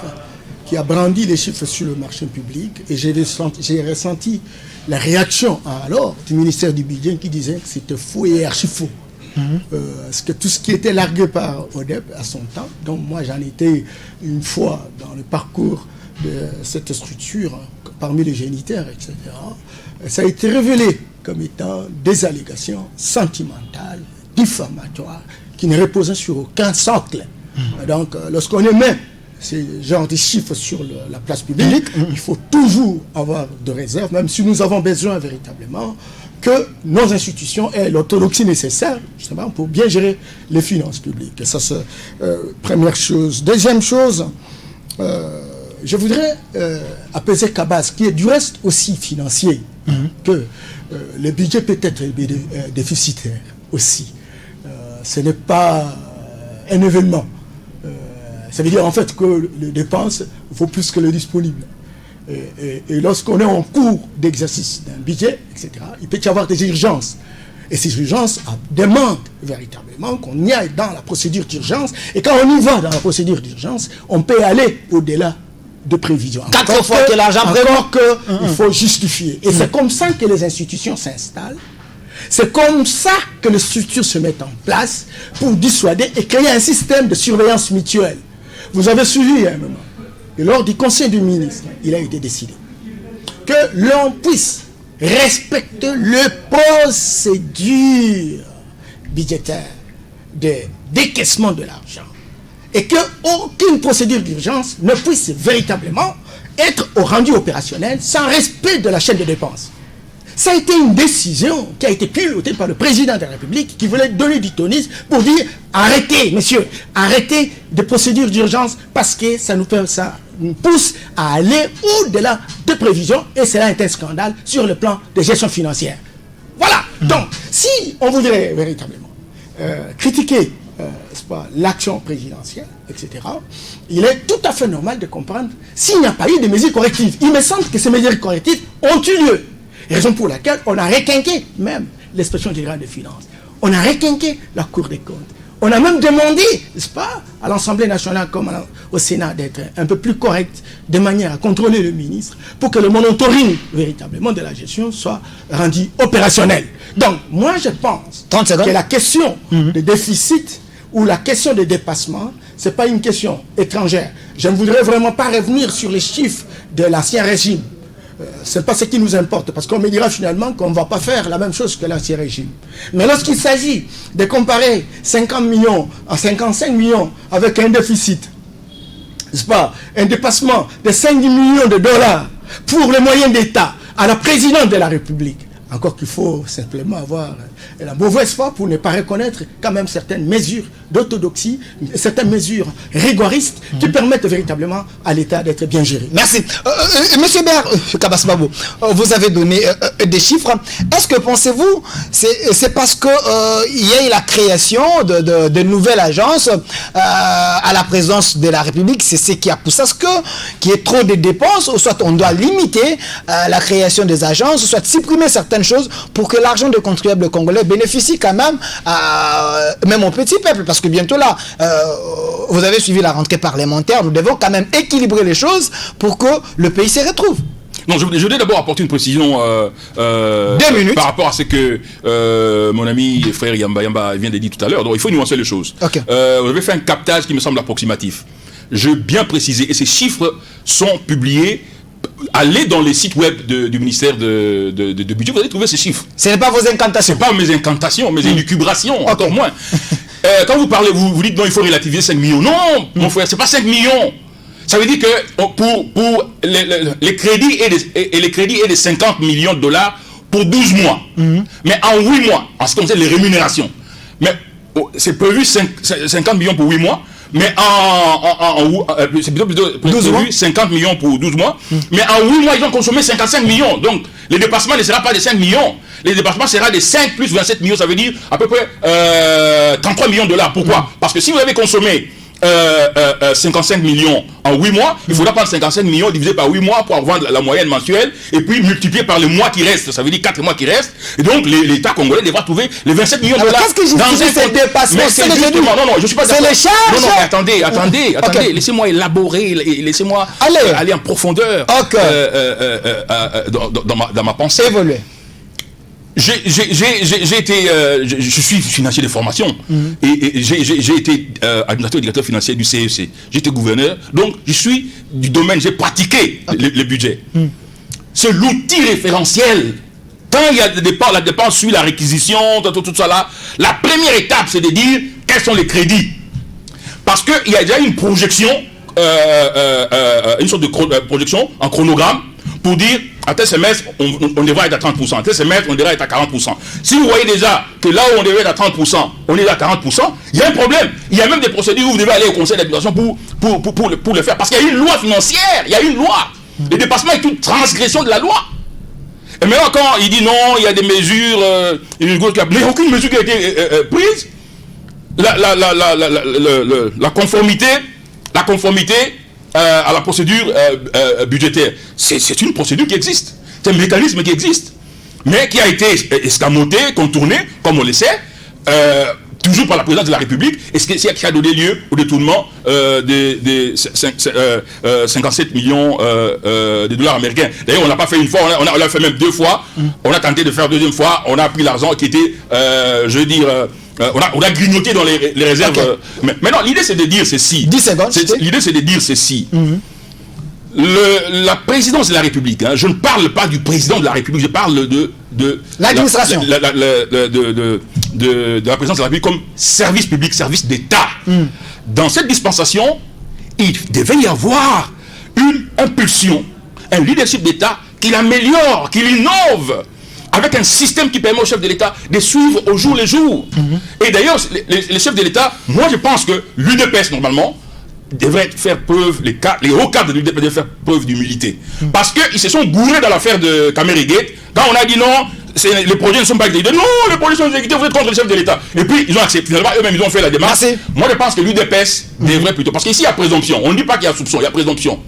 qui a brandi les chiffres sur le marché public. Et j'ai ressenti la réaction alors du ministère du budget qui disait que c'était faux et archi-faux. Parce que tout ce qui était largué par ODEP à son temps, donc moi j'en étais une fois dans le parcours de cette structure, parmi les géniteurs, etc., ça a été révélé comme étant des allégations sentimentales, diffamatoires, qui ne reposaient sur aucun socle. Donc, lorsqu'on émet ce genre de chiffres sur la place publique, il faut toujours avoir de réserve, même si nous avons besoin véritablement que nos institutions aient l'orthodoxie nécessaire, justement, pour bien gérer les finances publiques. Et ça, c'est première chose. Deuxième chose, je voudrais apaiser Kabas, qui est du reste aussi financier, que le budget peut être déficitaire aussi. Ce n'est pas un événement. Ça veut dire en fait que les dépenses vaut plus que le disponible. Et lorsqu'on est en cours d'exercice d'un budget, etc., il peut y avoir des urgences. Et ces urgences demandent véritablement qu'on y aille dans la procédure d'urgence. Et quand on y va dans la procédure d'urgence, on peut aller au-delà de prévision. Quatre fois que l'argent prévu. Il faut justifier. Et c'est comme ça que les institutions s'installent. C'est comme ça que les structures se mettent en place pour dissuader et créer un système de surveillance mutuelle. Vous avez suivi un moment. Et lors du Conseil des ministres, il a été décidé que l'on puisse respecter les procédures budgétaires de décaissement de l'argent. Et qu'aucune procédure d'urgence ne puisse véritablement être au rendu opérationnel sans respect de la chaîne de dépenses. Ça a été une décision qui a été pilotée par le président de la République qui voulait donner du tonisme pour dire arrêtez, messieurs, arrêtez des procédures d'urgence parce que ça pousse à aller au-delà de prévisions, et cela est un scandale sur le plan de gestion financière. Voilà. Donc, si on voudrait véritablement critiquer l'action présidentielle, etc., il est tout à fait normal de comprendre s'il n'y a pas eu de mesures correctives. Il me semble que ces mesures correctives ont eu lieu. Raison pour laquelle on a requinqué même l'inspection générale des finances. On a requinqué la Cour des comptes. On a même demandé, n'est-ce pas, à l'Assemblée nationale comme au Sénat d'être un peu plus correct de manière à contrôler le ministre pour que le monitoring véritablement de la gestion soit rendu opérationnel. Donc, moi je pense que la question de déficit ou la question de dépassement, ce n'est pas une question étrangère. Je ne voudrais vraiment pas revenir sur les chiffres de l'ancien régime. Ce n'est pas ce qui nous importe, parce qu'on me dira finalement qu'on ne va pas faire la même chose que l'ancien régime. Mais lorsqu'il s'agit de comparer 50 millions à 55 millions avec un déficit, n'est-ce pas, un dépassement de 5 millions de dollars pour les moyens d'État à la présidente de la République, encore qu'il faut simplement avoir la mauvaise foi pour ne pas reconnaître quand même certaines mesures d'orthodoxie, certaines mesures rigoristes qui permettent véritablement à l'État d'être bien géré. Merci. Monsieur Béar Kabasbabo, vous avez donné des chiffres. Est-ce que pensez-vous c'est parce que il y a eu la création de nouvelles agences à la présence de la République, c'est ce qui a poussé à ce qu'il y ait trop de dépenses, ou soit on doit limiter la création des agences, ou soit supprimer certaines choses pour que l'argent de contribuables congolais bénéficie quand même même au petit peuple, parce que bientôt là, vous avez suivi la rentrée parlementaire, nous devons quand même équilibrer les choses pour que le pays se retrouve. Non, je voudrais d'abord apporter une précision 2 minutes. Par rapport à ce que mon ami et frère Yamba vient de dire tout à l'heure. Donc il faut nuancer les choses. Okay. Vous avez fait un captage qui me semble approximatif. Je veux bien préciser, et ces chiffres sont publiés. Allez dans les sites web du ministère de budget, vous allez trouver ces chiffres. Ce n'est pas vos incantations. Ce n'est pas mes incantations, mes élucubrations, encore moins. Quand vous parlez, vous dites non, il faut relativiser 5 millions. Non, mon frère, ce n'est pas 5 millions. Ça veut dire que pour les crédits et les crédits est de 50 millions de dollars pour 12 mois. Mais en 8 mois, en ce qui concerne les rémunérations. Mais c'est prévu 50 millions pour 8 mois. Mais c'est plutôt prévu 50 millions pour 12 mois. Mais en 8 mois, ils ont consommé 55 millions. Donc, le dépassement ne sera pas de 5 millions. Le dépassement sera de 5 plus 27 millions. Ça veut dire à peu près 33 millions de dollars. Pourquoi? Parce que si vous avez consommé 55 millions en 8 mois, il faudra prendre 55 millions divisé par 8 mois pour avoir la moyenne mensuelle et puis multiplier par les mois qui restent. Ça veut dire 4 mois qui restent. Et donc l'État congolais devra trouver les 27 millions de dollars. Qu'est-ce que justifie ces dépassements? C'est justement, non, je suis pas d'accord. C'est les charges. Non, attendez. Okay. Laissez-moi élaborer, laissez-moi aller en profondeur dans ma pensée. Évoluer. J'ai été, je suis financier de formation et j'ai été administrateur et directeur financier du CEC. J'étais gouverneur, donc je suis du domaine, j'ai pratiqué le budget. C'est l'outil référentiel. Quand il y a des dépenses, la dépense suit la réquisition, tout ça là. La première étape, c'est de dire quels sont les crédits. Parce qu'il y a déjà une projection, une sorte de projection en chronogramme pour dire à tel semestre, on devrait être à 30%. À tel semestre, on devrait être à 40%. Si vous voyez déjà que là où on devrait être à 30%, on est à 40%, il y a un problème. Il y a même des procédures où vous devez aller au conseil d'administration pour le faire. Parce qu'il y a une loi financière, il y a une loi. Le dépassement est une transgression de la loi. Et maintenant, quand il dit non, il y a des mesures, il n'y a aucune mesure qui a été prise. La conformité à la procédure budgétaire, c'est une procédure qui existe, c'est un mécanisme qui existe, mais qui a été escamoté, contourné, comme on le sait, toujours par la présidence de la République, et ce qui a donné lieu au détournement des 57 millions de dollars américains. D'ailleurs, on n'a pas fait une fois, on l'a fait même 2 fois, on a tenté de faire 2e fois, on a pris l'argent qui était, on a grignoté dans les réserves. Okay. Mais non, l'idée c'est de dire ceci. 10 secondes. L'idée c'est de dire ceci. La présidence de la République, je ne parle pas du président de la République, je parle de l'administration. De la présidence de la République comme service public, service d'État. Dans cette dispensation, il devait y avoir une impulsion, un leadership d'État qui l'améliore, qui l'innove, avec un système qui permet au chef de l'État de suivre au jour le jour. Et d'ailleurs, les chefs de l'État, moi je pense que l'UDPS normalement devraient faire preuve, les hauts cadres de l'UDPS devraient faire preuve d'humilité. Parce qu'ils se sont gourés dans l'affaire de Camérigate, quand on a dit non, les projets ne sont pas exécutés. Non, les projets sont exécutés, vous êtes contre le chef de l'État. Et puis, ils ont accepté. Finalement, eux-mêmes, ils ont fait la démarche. Merci. Moi, je pense que l'UDPS devrait plutôt. Parce qu'ici, il y a présomption. On ne dit pas qu'il y a soupçon, il y a présomption.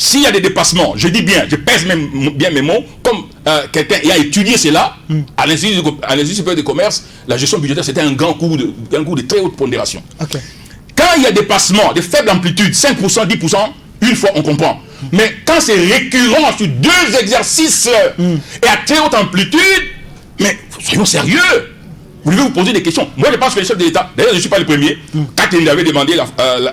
S'il y a des dépassements, je dis bien, je pèse même bien mes mots, comme quelqu'un a étudié cela, à l'Institut supérieur de commerce, la gestion budgétaire, c'était un grand coup de très haute pondération. Ok. Quand il y a des passements, des faibles amplitudes, 5%, 10%, une fois, on comprend. Mais quand c'est récurrent sur 2 exercices et à très haute amplitude, mais soyons sérieux. Vous devez vous poser des questions. Moi, je pense que le chef de l'État, d'ailleurs, je ne suis pas le premier, Katende avait demandé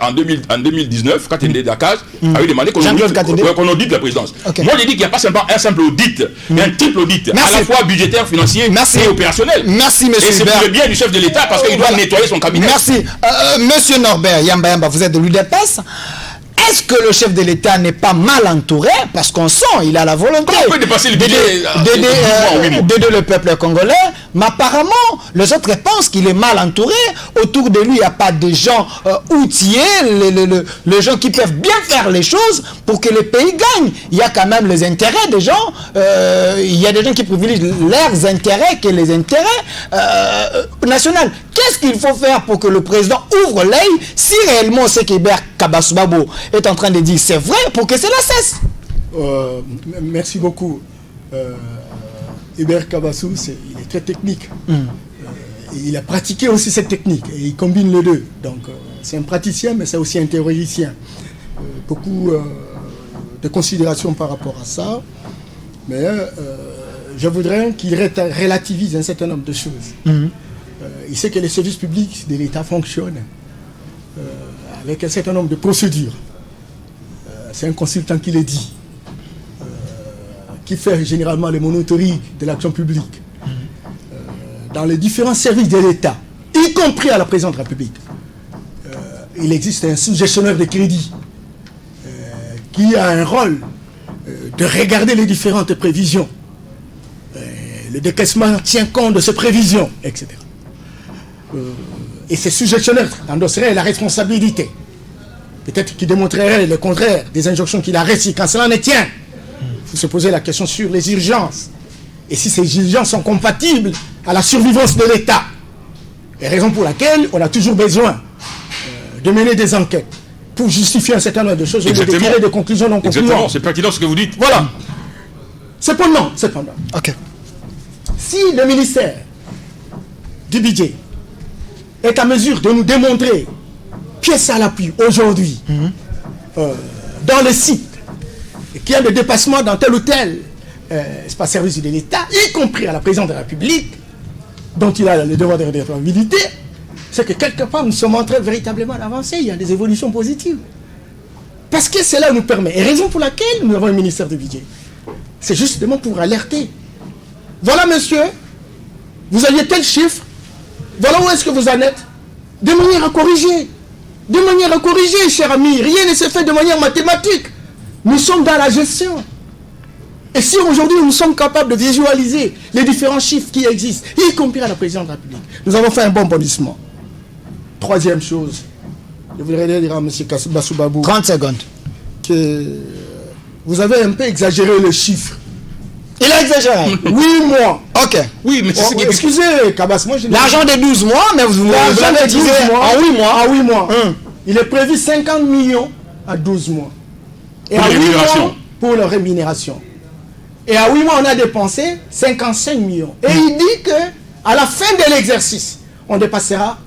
en 2019, Katende Dakar avait demandé qu'on audite la présidence. Okay. Moi, je dis qu'il n'y a pas simplement un simple audit, mais un triple audit, Merci. à la fois budgétaire, financier et opérationnel. Merci, monsieur Et c'est pour le bien du chef de l'État, parce qu'il doit nettoyer son cabinet. Merci. Monsieur Norbert Yamba, vous êtes de l'UDPS. Est-ce que le chef de l'État n'est pas mal entouré? Parce qu'on sent, il a la volonté Comment on peut dépasser le budget d'aider le peuple congolais. Mais apparemment, les autres pensent qu'il est mal entouré. Autour de lui, il n'y a pas de gens outillés, les gens qui peuvent bien faire les choses pour que le pays gagne. Il y a quand même les intérêts des gens. Il y a des gens qui privilégient leurs intérêts que les intérêts nationaux. Qu'est-ce qu'il faut faire pour que le président ouvre l'œil si réellement ce qu'Hébert Kabasoubabo est en train de dire c'est vrai, pour que cela cesse? Merci beaucoup. Hébert Kabassou, il est très technique. Et il a pratiqué aussi cette technique. Et il combine les deux. Donc, c'est un praticien, mais c'est aussi un théoricien. Beaucoup de considérations par rapport à ça. Mais je voudrais qu'il relativise un certain nombre de choses. Il sait que les services publics de l'État fonctionnent avec un certain nombre de procédures. C'est un consultant qui le dit, qui fait généralement le monitoring de l'action publique dans les différents services de l'État, y compris à la présidence de la République. Il existe un sous-gestionnaire de crédit qui a un rôle de regarder les différentes prévisions. Le décaissement tient compte de ces prévisions, etc. Et ces sous-gestionnaires endosseraient la responsabilité. Peut-être qu'il démontrerait le contraire des injonctions qu'il a reçues. Quand cela ne tient, il faut se poser la question sur les urgences. Et si ces urgences sont compatibles à la survivance de l'État. Et raison pour laquelle on a toujours besoin de mener des enquêtes pour justifier un certain nombre de choses et de tirer des conclusions non concluantes. Exactement, c'est pertinent ce que vous dites. Voilà. Cependant, ok. Si le ministère du budget est à mesure de nous démontrer, pièce à l'appui, aujourd'hui, dans le site, qu'il y a des dépassements dans tel ou tel service de l'État, y compris à la présidence de la République, dont il a le devoir de responsabilité, c'est que quelque part nous sommes en train véritablement d'avancer, il y a des évolutions positives. Parce que cela nous permet, et raison pour laquelle nous avons un ministère du budget, c'est justement pour alerter. Voilà monsieur, vous aviez tel chiffre, voilà où est-ce que vous en êtes, de manière à corriger. De manière à corriger, cher ami, rien ne se fait de manière mathématique. Nous sommes dans la gestion. Et si aujourd'hui nous sommes capables de visualiser les différents chiffres qui existent, y compris à la présidence de la République, nous avons fait un bon bondissement. Troisième chose, je voudrais dire à M. Basoubabou 30 secondes. Que vous avez un peu exagéré le chiffre. Il a exagéré. 8 mois. Ok. Oui, mais c'est ce qui est... Excusez, Kabas, moi je... L'argent des 12 mois, mais vous l'avez dit en 8 mois. En 8 mois. Il est prévu 50 millions à 12 mois. Et pour à 8 rémunération. mois, pour la rémunération. Et à 8 mois, on a dépensé 55 millions. Et il dit que à la fin de l'exercice, on dépassera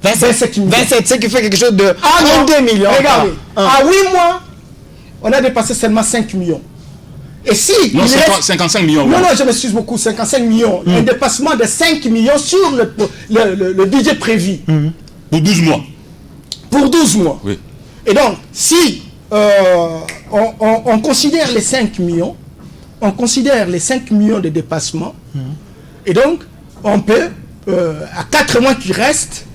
27 millions. 27, ce qui fait quelque chose de 22 millions. Regardez, à 8 mois, on a dépassé seulement 5 millions. Et si... Non, 55 millions. Non, je m'excuse beaucoup, 55 millions. Un dépassement de 5 millions sur le budget prévu. Pour 12 mois. Pour 12 mois. Oui. Et donc, si on considère les 5 millions, on considère les 5 millions de dépassement, et donc, on peut, à 4 mois qui restent,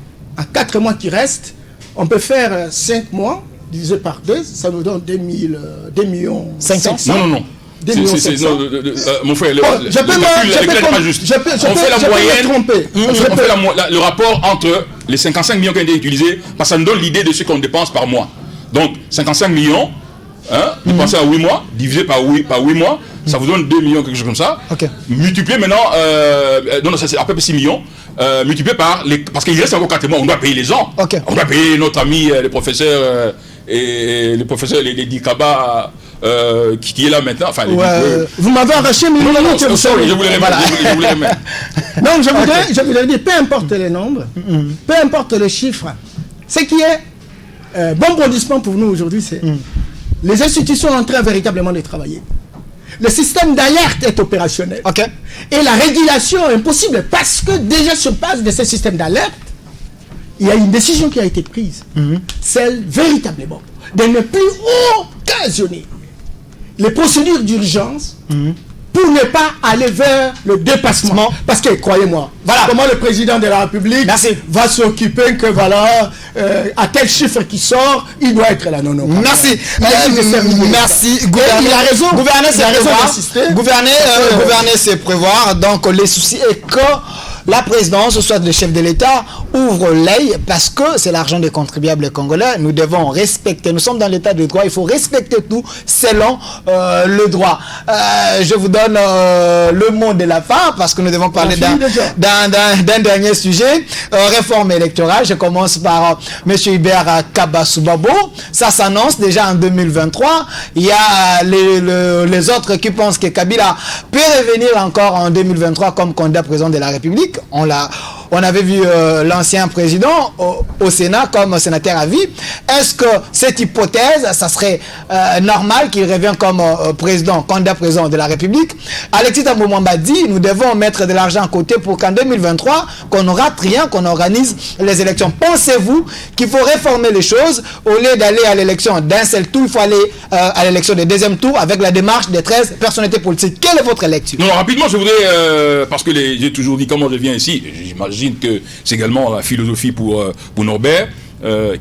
on peut faire 5 mois, divisé par 2, ça nous donne 2 millions 500. Non. Mon frère, je peux on fait la moyenne, tromper. on fait le rapport entre les 55 millions qui ont été utilisés, parce que ça nous donne l'idée de ce qu'on dépense par mois. Donc 55 millions, dépensés à 8 mois, divisé par 8 mois, ça vous donne 2 millions, quelque chose comme ça. Multiplié maintenant, non, ça c'est à peu près 6 millions. Multiplié par les... Parce qu'il reste encore 4 mois, on doit payer les gens. On doit payer notre ami, les professeurs, et les professeurs, les Dikaba, qui est là maintenant. Enfin, vous m'avez arraché mes millions. Non, je voulais remettre. Donc je voudrais dire, peu importe les nombres, peu importe le chiffre, ce qui est bon bondissement pour nous aujourd'hui, c'est les institutions sont en train véritablement de travailler. Le système d'alerte est opérationnel. Et la régulation est impossible parce que déjà sur base de ce système d'alerte, il y a une décision qui a été prise. Celle véritablement de ne plus occasionner les procédures d'urgence pour ne pas aller vers le dépassement. Parce que, croyez-moi, voilà comment le président de la République va s'occuper que, voilà, à tel chiffre qui sort, il doit être là. Non. Merci. Merci. Il a raison. Gouverner, c'est prévoir. Donc, les soucis est que la présidence, soit le chef de l'État, ouvre l'œil parce que c'est l'argent des contribuables congolais. Nous devons respecter. Nous sommes dans l'état de droit. Il faut respecter tout selon le droit. Je vous donne le mot de la fin parce que nous devons parler d'un dernier sujet. Réforme électorale. Je commence par M. Hubert Kabasoubabo. Ça s'annonce déjà en 2023. Il y a les autres qui pensent que Kabila peut revenir encore en 2023 comme candidat président de la République. On avait vu l'ancien président au Sénat comme sénateur à vie. Est-ce que cette hypothèse, ça serait normal qu'il revienne comme candidat président de la République? Alexis Thambwe Mwamba dit, nous devons mettre de l'argent à côté pour qu'en 2023, qu'on ne rate rien, qu'on organise les élections. Pensez-vous qu'il faut réformer les choses au lieu d'aller à l'élection d'un seul tour, il faut aller à l'élection du deuxième tour avec la démarche des 13 personnalités politiques. Quelle est votre lecture? Non, rapidement, je voudrais, parce que j'ai toujours dit comment je viens ici, j'imagine que c'est également la philosophie pour Norbert,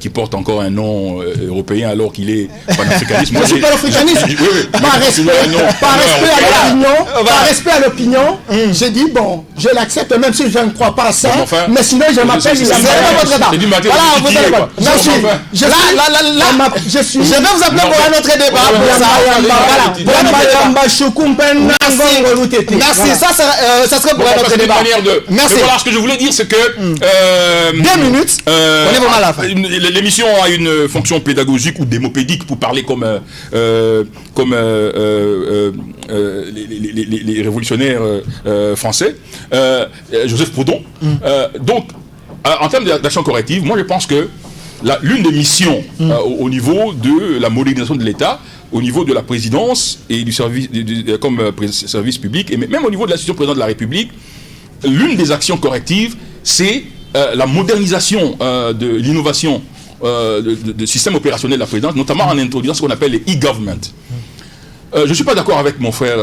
qui porte encore un nom européen alors qu'il est panafricaniste. Moi, je suis panafricaniste. Par respect à l'opinion, j'ai dit, bon, je l'accepte même si je ne crois pas à ça, mais sinon je m'appelle... Je vais vous appeler pour un autre débat. Merci, ça serait pour un autre débat. Merci. Voilà, ce que je voulais dire, c'est que... 2 minutes, on est vraiment à la fin. L'émission a une fonction pédagogique ou démopédique pour parler comme les révolutionnaires français, Joseph Proudhon. Donc, en termes d'action corrective, moi je pense que l'une des missions au niveau de la modernisation de l'État, au niveau de la présidence et du service comme service public, et même au niveau de l'institution présidente de la République, l'une des actions correctives, c'est la modernisation de l'innovation de système opérationnel de la présidence, notamment en introduisant ce qu'on appelle les e-government. Je ne suis pas d'accord avec mon frère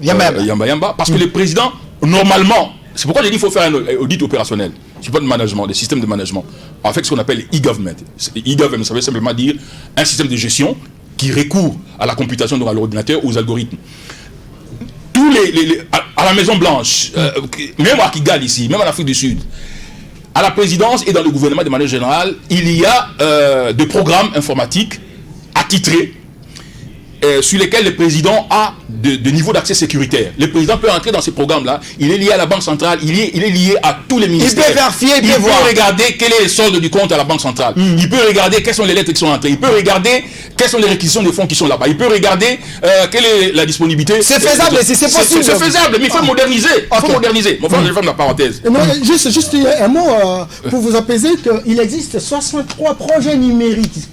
Yamba, parce que les présidents, normalement, c'est pourquoi j'ai dit qu'il faut faire un audit opérationnel. Je ne suis pas de management, des systèmes de management. En fait, ce qu'on appelle les e-government. E-government, ça veut simplement dire un système de gestion qui recourt à la computation dans l'ordinateur, aux algorithmes. À la Maison Blanche, même à Kigali ici, même en Afrique du Sud, à la présidence et dans le gouvernement de manière générale, il y a des programmes informatiques attitrés sur lesquels le président a de niveaux d'accès sécuritaire. Le président peut entrer dans ces programmes-là. Il est lié à la Banque centrale, il est lié à tous les ministères. Il peut vérifier, il peut regarder quel est le solde du compte à la Banque centrale. Il peut regarder quelles sont les lettres qui sont entrées. Il peut regarder quelles sont les réquisitions des fonds qui sont là-bas. Il peut regarder quelle est la disponibilité. C'est faisable, c'est possible. C'est faisable, mais il faut moderniser. Il faut moderniser. Mon frère, je ferme la parenthèse. Juste un mot pour vous apaiser qu'il existe 63 projets numériques.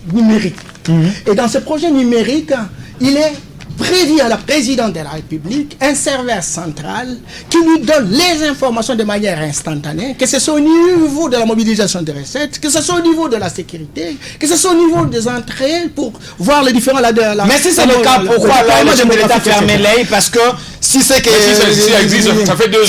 Et dans ces projets numériques, il est prévu à la présidente de la République un serveur central qui nous donne les informations de manière instantanée, que ce soit au niveau de la mobilisation des recettes, que ce soit au niveau de la sécurité, que ce soit au niveau des entrées pour voir les différents... Mais si c'est le cas, pourquoi alors le chef de l'État ferme l'œil? Parce que si c'est que... Si ça existe, ça fait 2 ans.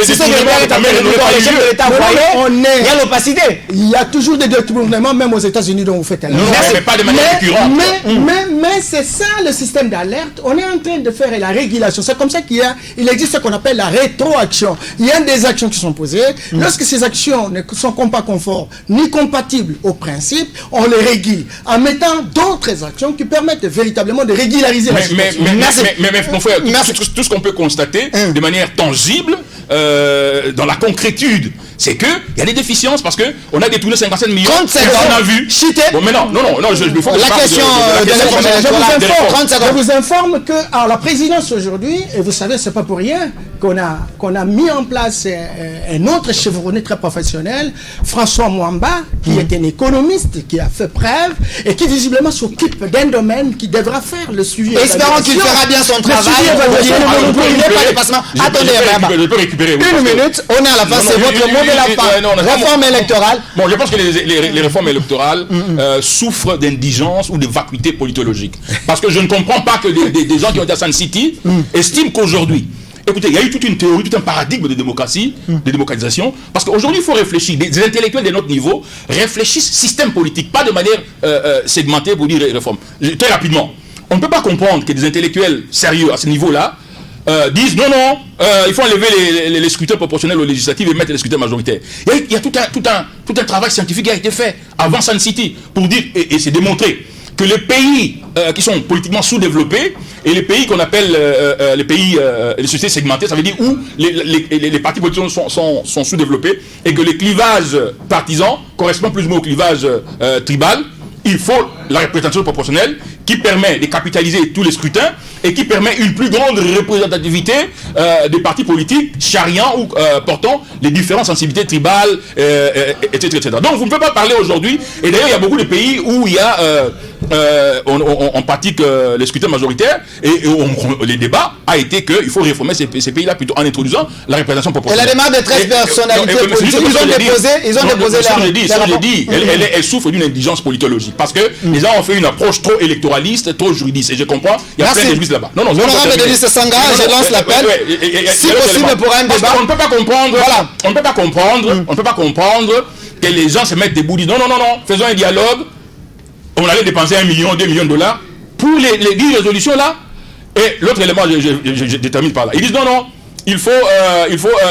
Si c'est le chef de l'État voyait, il y a l'opacité. Il y a toujours des détournements, même aux États-Unis dont vous faites un... Non, mais pas de manière récurrente. Mais c'est ça le système d'alerte, on est en train de faire la régulation. C'est comme ça il existe ce qu'on appelle la rétroaction. Il y a des actions qui sont posées. Lorsque ces actions ne sont pas conformes ni compatibles aux principes, on les régule en mettant d'autres actions qui permettent véritablement de régulariser la situation. Mais mon frère, tout ce qu'on peut constater de manière tangible, dans la concrétude, c'est qu'il y a des déficiences parce qu'on a détourné 57 millions. 30 secondes. On a vu. Bon, mais non, la question je vous informe que la présidence aujourd'hui, et vous savez, c'est pas pour rien qu'on a mis en place un autre chevronné très professionnel, François Mwamba, qui est un économiste, qui a fait preuve et qui visiblement s'occupe d'un domaine qui devra faire le suivi. Espérons qu'il fera bien son travail. Attendez, je peux récupérer. Une minute, on est à la fin, c'est votre mot de la fin. Réforme électorale. Bon, je pense que les réformes électorales souffrent d'indigence ou de vacuité politologique. Parce que je ne comprends pas que des gens qui ont été à Sun City estiment qu'aujourd'hui, écoutez, il y a eu toute une théorie, tout un paradigme de démocratie, de démocratisation, parce qu'aujourd'hui, il faut réfléchir. Des intellectuels de notre niveau réfléchissent système politique, pas de manière segmentée pour dire réforme. Très rapidement, on ne peut pas comprendre que des intellectuels sérieux à ce niveau-là disent non, il faut enlever les scrutins proportionnels aux législatives et mettre les scrutins majoritaires. Il y a tout un travail scientifique qui a été fait avant Sun City pour dire, et c'est démontré, que les pays qui sont politiquement sous-développés et les pays qu'on appelle les sociétés segmentées, ça veut dire où les partis politiques sont sous-développés et que les clivages partisans correspondent plus ou moins au clivage tribal. Il faut la représentation proportionnelle qui permet de capitaliser tous les scrutins et qui permet une plus grande représentativité des partis politiques charriant ou portant les différentes sensibilités tribales, etc., etc. Donc vous ne pouvez pas parler aujourd'hui, et d'ailleurs il y a beaucoup de pays où il y a on pratique les scrutins majoritaires et les débats a été qu'il faut réformer ces pays-là plutôt en introduisant la représentation proportionnelle. Et la démarche de 13 personnalités politiques, ils ont déposé elle souffre d'une indigence politologique parce que les gens ont fait une approche trop électoraliste, trop juridiste, et je comprends, il y a plein de juristes là-bas. Honorable Denis Sanga, je lance l'appel. Si possible pour un débat. On ne peut pas comprendre, on ne peut pas comprendre que les gens se mettent debout, disent non, faisons un dialogue. On allait dépenser 1 million, 2 millions de dollars pour les 10 résolutions là. Et l'autre élément, je détermine par là. Ils disent non, il faut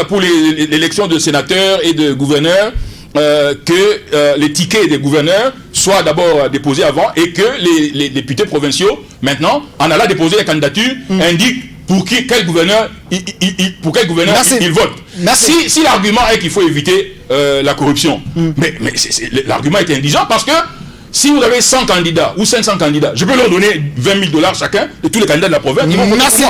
pour l'élection de sénateurs et de gouverneurs, que les tickets des gouverneurs soient d'abord déposés avant et que les députés provinciaux, maintenant, en allant déposer les candidatures, indiquent pour quel gouverneur ils votent. Si l'argument est qu'il faut éviter la corruption, mais l'argument est indigent parce que si vous avez 100 candidats ou 500 candidats, je peux leur donner 20 000 $ chacun de tous les candidats de la province.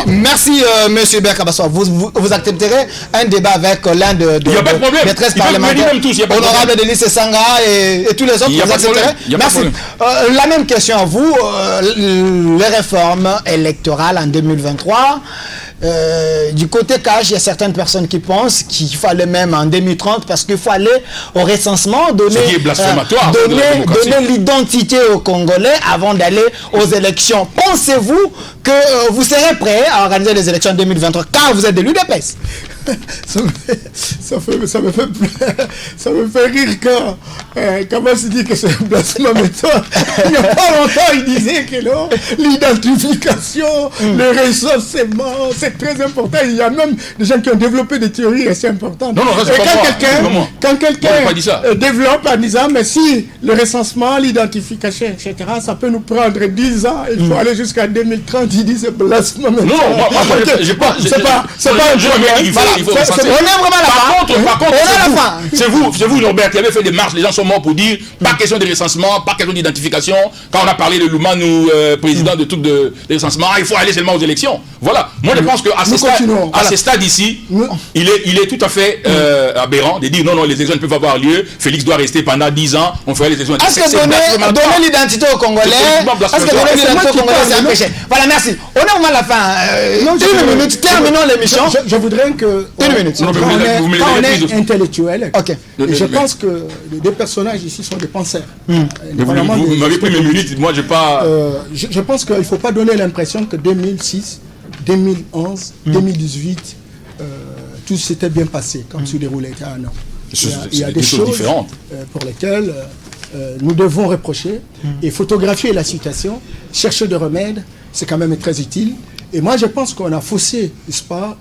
Merci, monsieur Berkabasso. Vous accepterez un débat avec l'un des 13 parlementaires, honorable Denis Sanga et tous les autres. Vous accepterez? Merci. La même question à vous. Les réformes électorales en 2023. Du côté cash, il y a certaines personnes qui pensent qu'il fallait même en 2030 parce qu'il faut aller au recensement, donner l'identité aux Congolais avant d'aller aux élections. Pensez-vous que vous serez prêt à organiser les élections en 2023 car vous êtes de l'UDPS? Ça me fait rire quand comment se dit que c'est un placement méthode. Il n'y a pas longtemps, il disait que non, l'identification, le recensement, c'est très important. Il y a même des gens qui ont développé des théories assez importantes. Quand quelqu'un développe en disant, mais si le recensement, l'identification, etc., ça peut nous prendre 10 ans, il faut aller jusqu'à 2030, il dit c'est placement méthode. C'est pas un jeu. On est vraiment là-bas. Par contre, c'est vous, Norbert, qui avez fait des marches. Les gens sont morts pour dire pas question de recensement, pas question d'identification. Quand on a parlé de Loumanou, président de truc de recensement, il faut aller seulement aux élections. Voilà. Moi, je pense qu'à ce stade ici, il est tout à fait aberrant de dire non, les élections ne peuvent pas avoir lieu. Félix doit rester pendant 10 ans. On ferait les élections. Est-ce que donner l'identité aux Congolais, c'est un péché? Voilà, merci. On est vraiment à la fin. Une minute, terminons l'émission. Je voudrais que quand on est intellectuel, je pense que les deux personnages ici sont des penseurs. Vous m'avez pris mes minutes, moi j'ai pas... Je pense qu'il ne faut pas donner l'impression que 2006, 2011, 2018, tout s'était bien passé, comme se déroulait. Ah non. Il y a des choses différentes pour lesquelles nous devons reprocher et photographier la situation, chercher des remèdes c'est quand même très utile. Et moi, je pense qu'on a faussé, n'est-ce pas,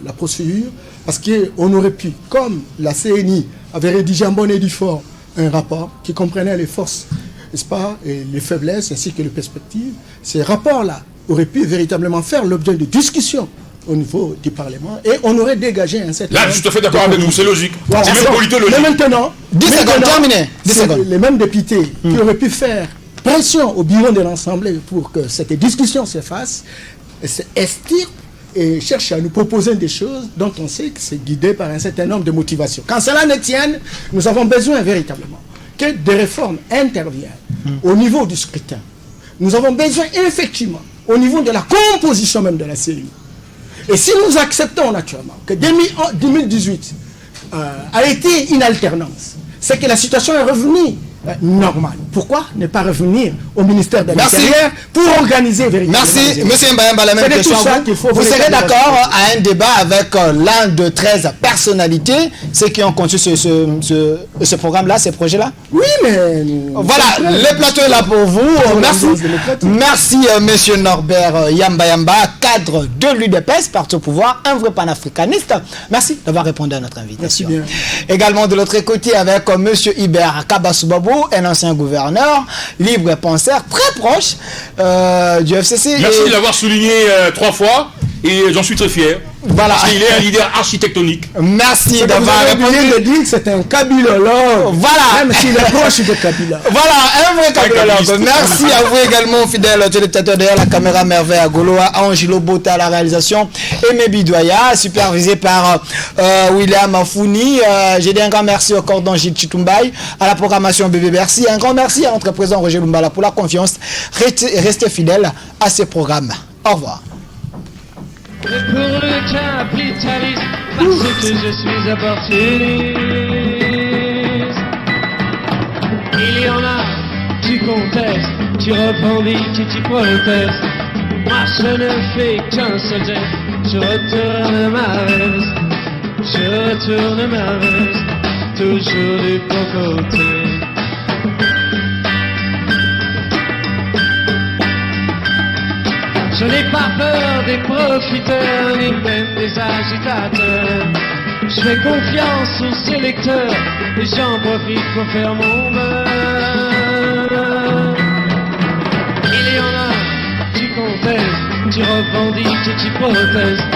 la procédure, parce qu'on aurait pu, comme la CNI avait rédigé en bonne et due forme un rapport qui comprenait les forces, n'est-ce pas, et les faiblesses, ainsi que les perspectives, ces rapports-là auraient pu véritablement faire l'objet de discussions au niveau du Parlement, et on aurait dégagé un certain... Là, je suis tout à fait d'accord avec vous, c'est logique. Voilà. C'est même politologique. Mais maintenant, 10 secondes, terminé. 10 c'est secondes. les mêmes députés qui auraient pu faire pression au bureau de l'Assemblée pour que cette discussion se fasse, estirent et cherchent à nous proposer des choses dont on sait que c'est guidé par un certain nombre de motivations. Quand cela ne tienne, nous avons besoin véritablement que des réformes interviennent au niveau du scrutin. Nous avons besoin effectivement au niveau de la composition même de la CENI. Et si nous acceptons naturellement que 2018 a été une alternance, c'est que la situation est revenue normale. Pourquoi ne pas revenir au ministère de l'Intérieur pour organiser véritablement? Merci, M. Mbayamba, la même question. Vous serez d'accord à un débat avec l'un de 13 personnalités, ceux qui ont conçu ce programme-là, ces projets-là? Oui, mais... Voilà, le plateau est là pour vous. Merci. Merci, M. Norbert Yamba, cadre de l'UDPS, parti au pouvoir, un vrai panafricaniste. Merci d'avoir répondu à notre invitation. Également de l'autre côté avec M. Iber Kabasubabou, un ancien gouverneur, libre et penseur, très proche du FCC. Merci de l'avoir souligné 3 fois et j'en suis très fier. Voilà. Parce qu'il est un leader architectonique. Merci d'avoir répondu. De dire que c'est un kabilologue. Voilà. Même s'il est proche de Kabila. Voilà, un vrai kabilologue. Merci à vous également, fidèles téléspectateurs derrière la caméra, Merveille Agoloa, Angelo Bota à la réalisation, Aimé Bidoya, supervisé par William Afouni. J'ai dit un grand merci au cordon Gilles Chitumbaï, à la programmation Bébé Bercy. Un grand merci à notre président Roger Lumbala pour la confiance. Restez fidèles à ces programmes. Au revoir. Et pour le capitalisme, parce que je suis opportuniste. Il y en a qui contestent, qui revendiquent et qui protestent. Moi je ne fais qu'un seul geste, je retourne ma veste. Je retourne ma veste, toujours du bon côté. Je n'ai pas peur des profiteurs, ni même des agitateurs. Je fais confiance aux sélecteurs, et j'en profite pour faire mon beurre. Il y en a qui contestent, qui revendiquent et qui protestent.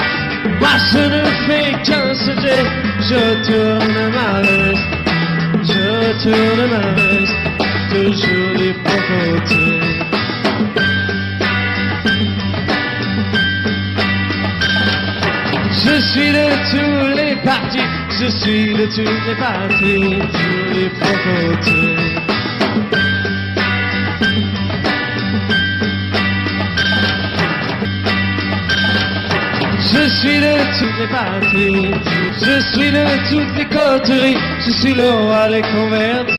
Moi je ne fais qu'un seul geste, je tourne ma veste. Je tourne ma veste, toujours du bon côté. Je suis de tous les partis, je suis de tous les partis, tous les bons côtés. Je suis de tous les partis, je suis de toutes les coteries, je suis le roi des convertis.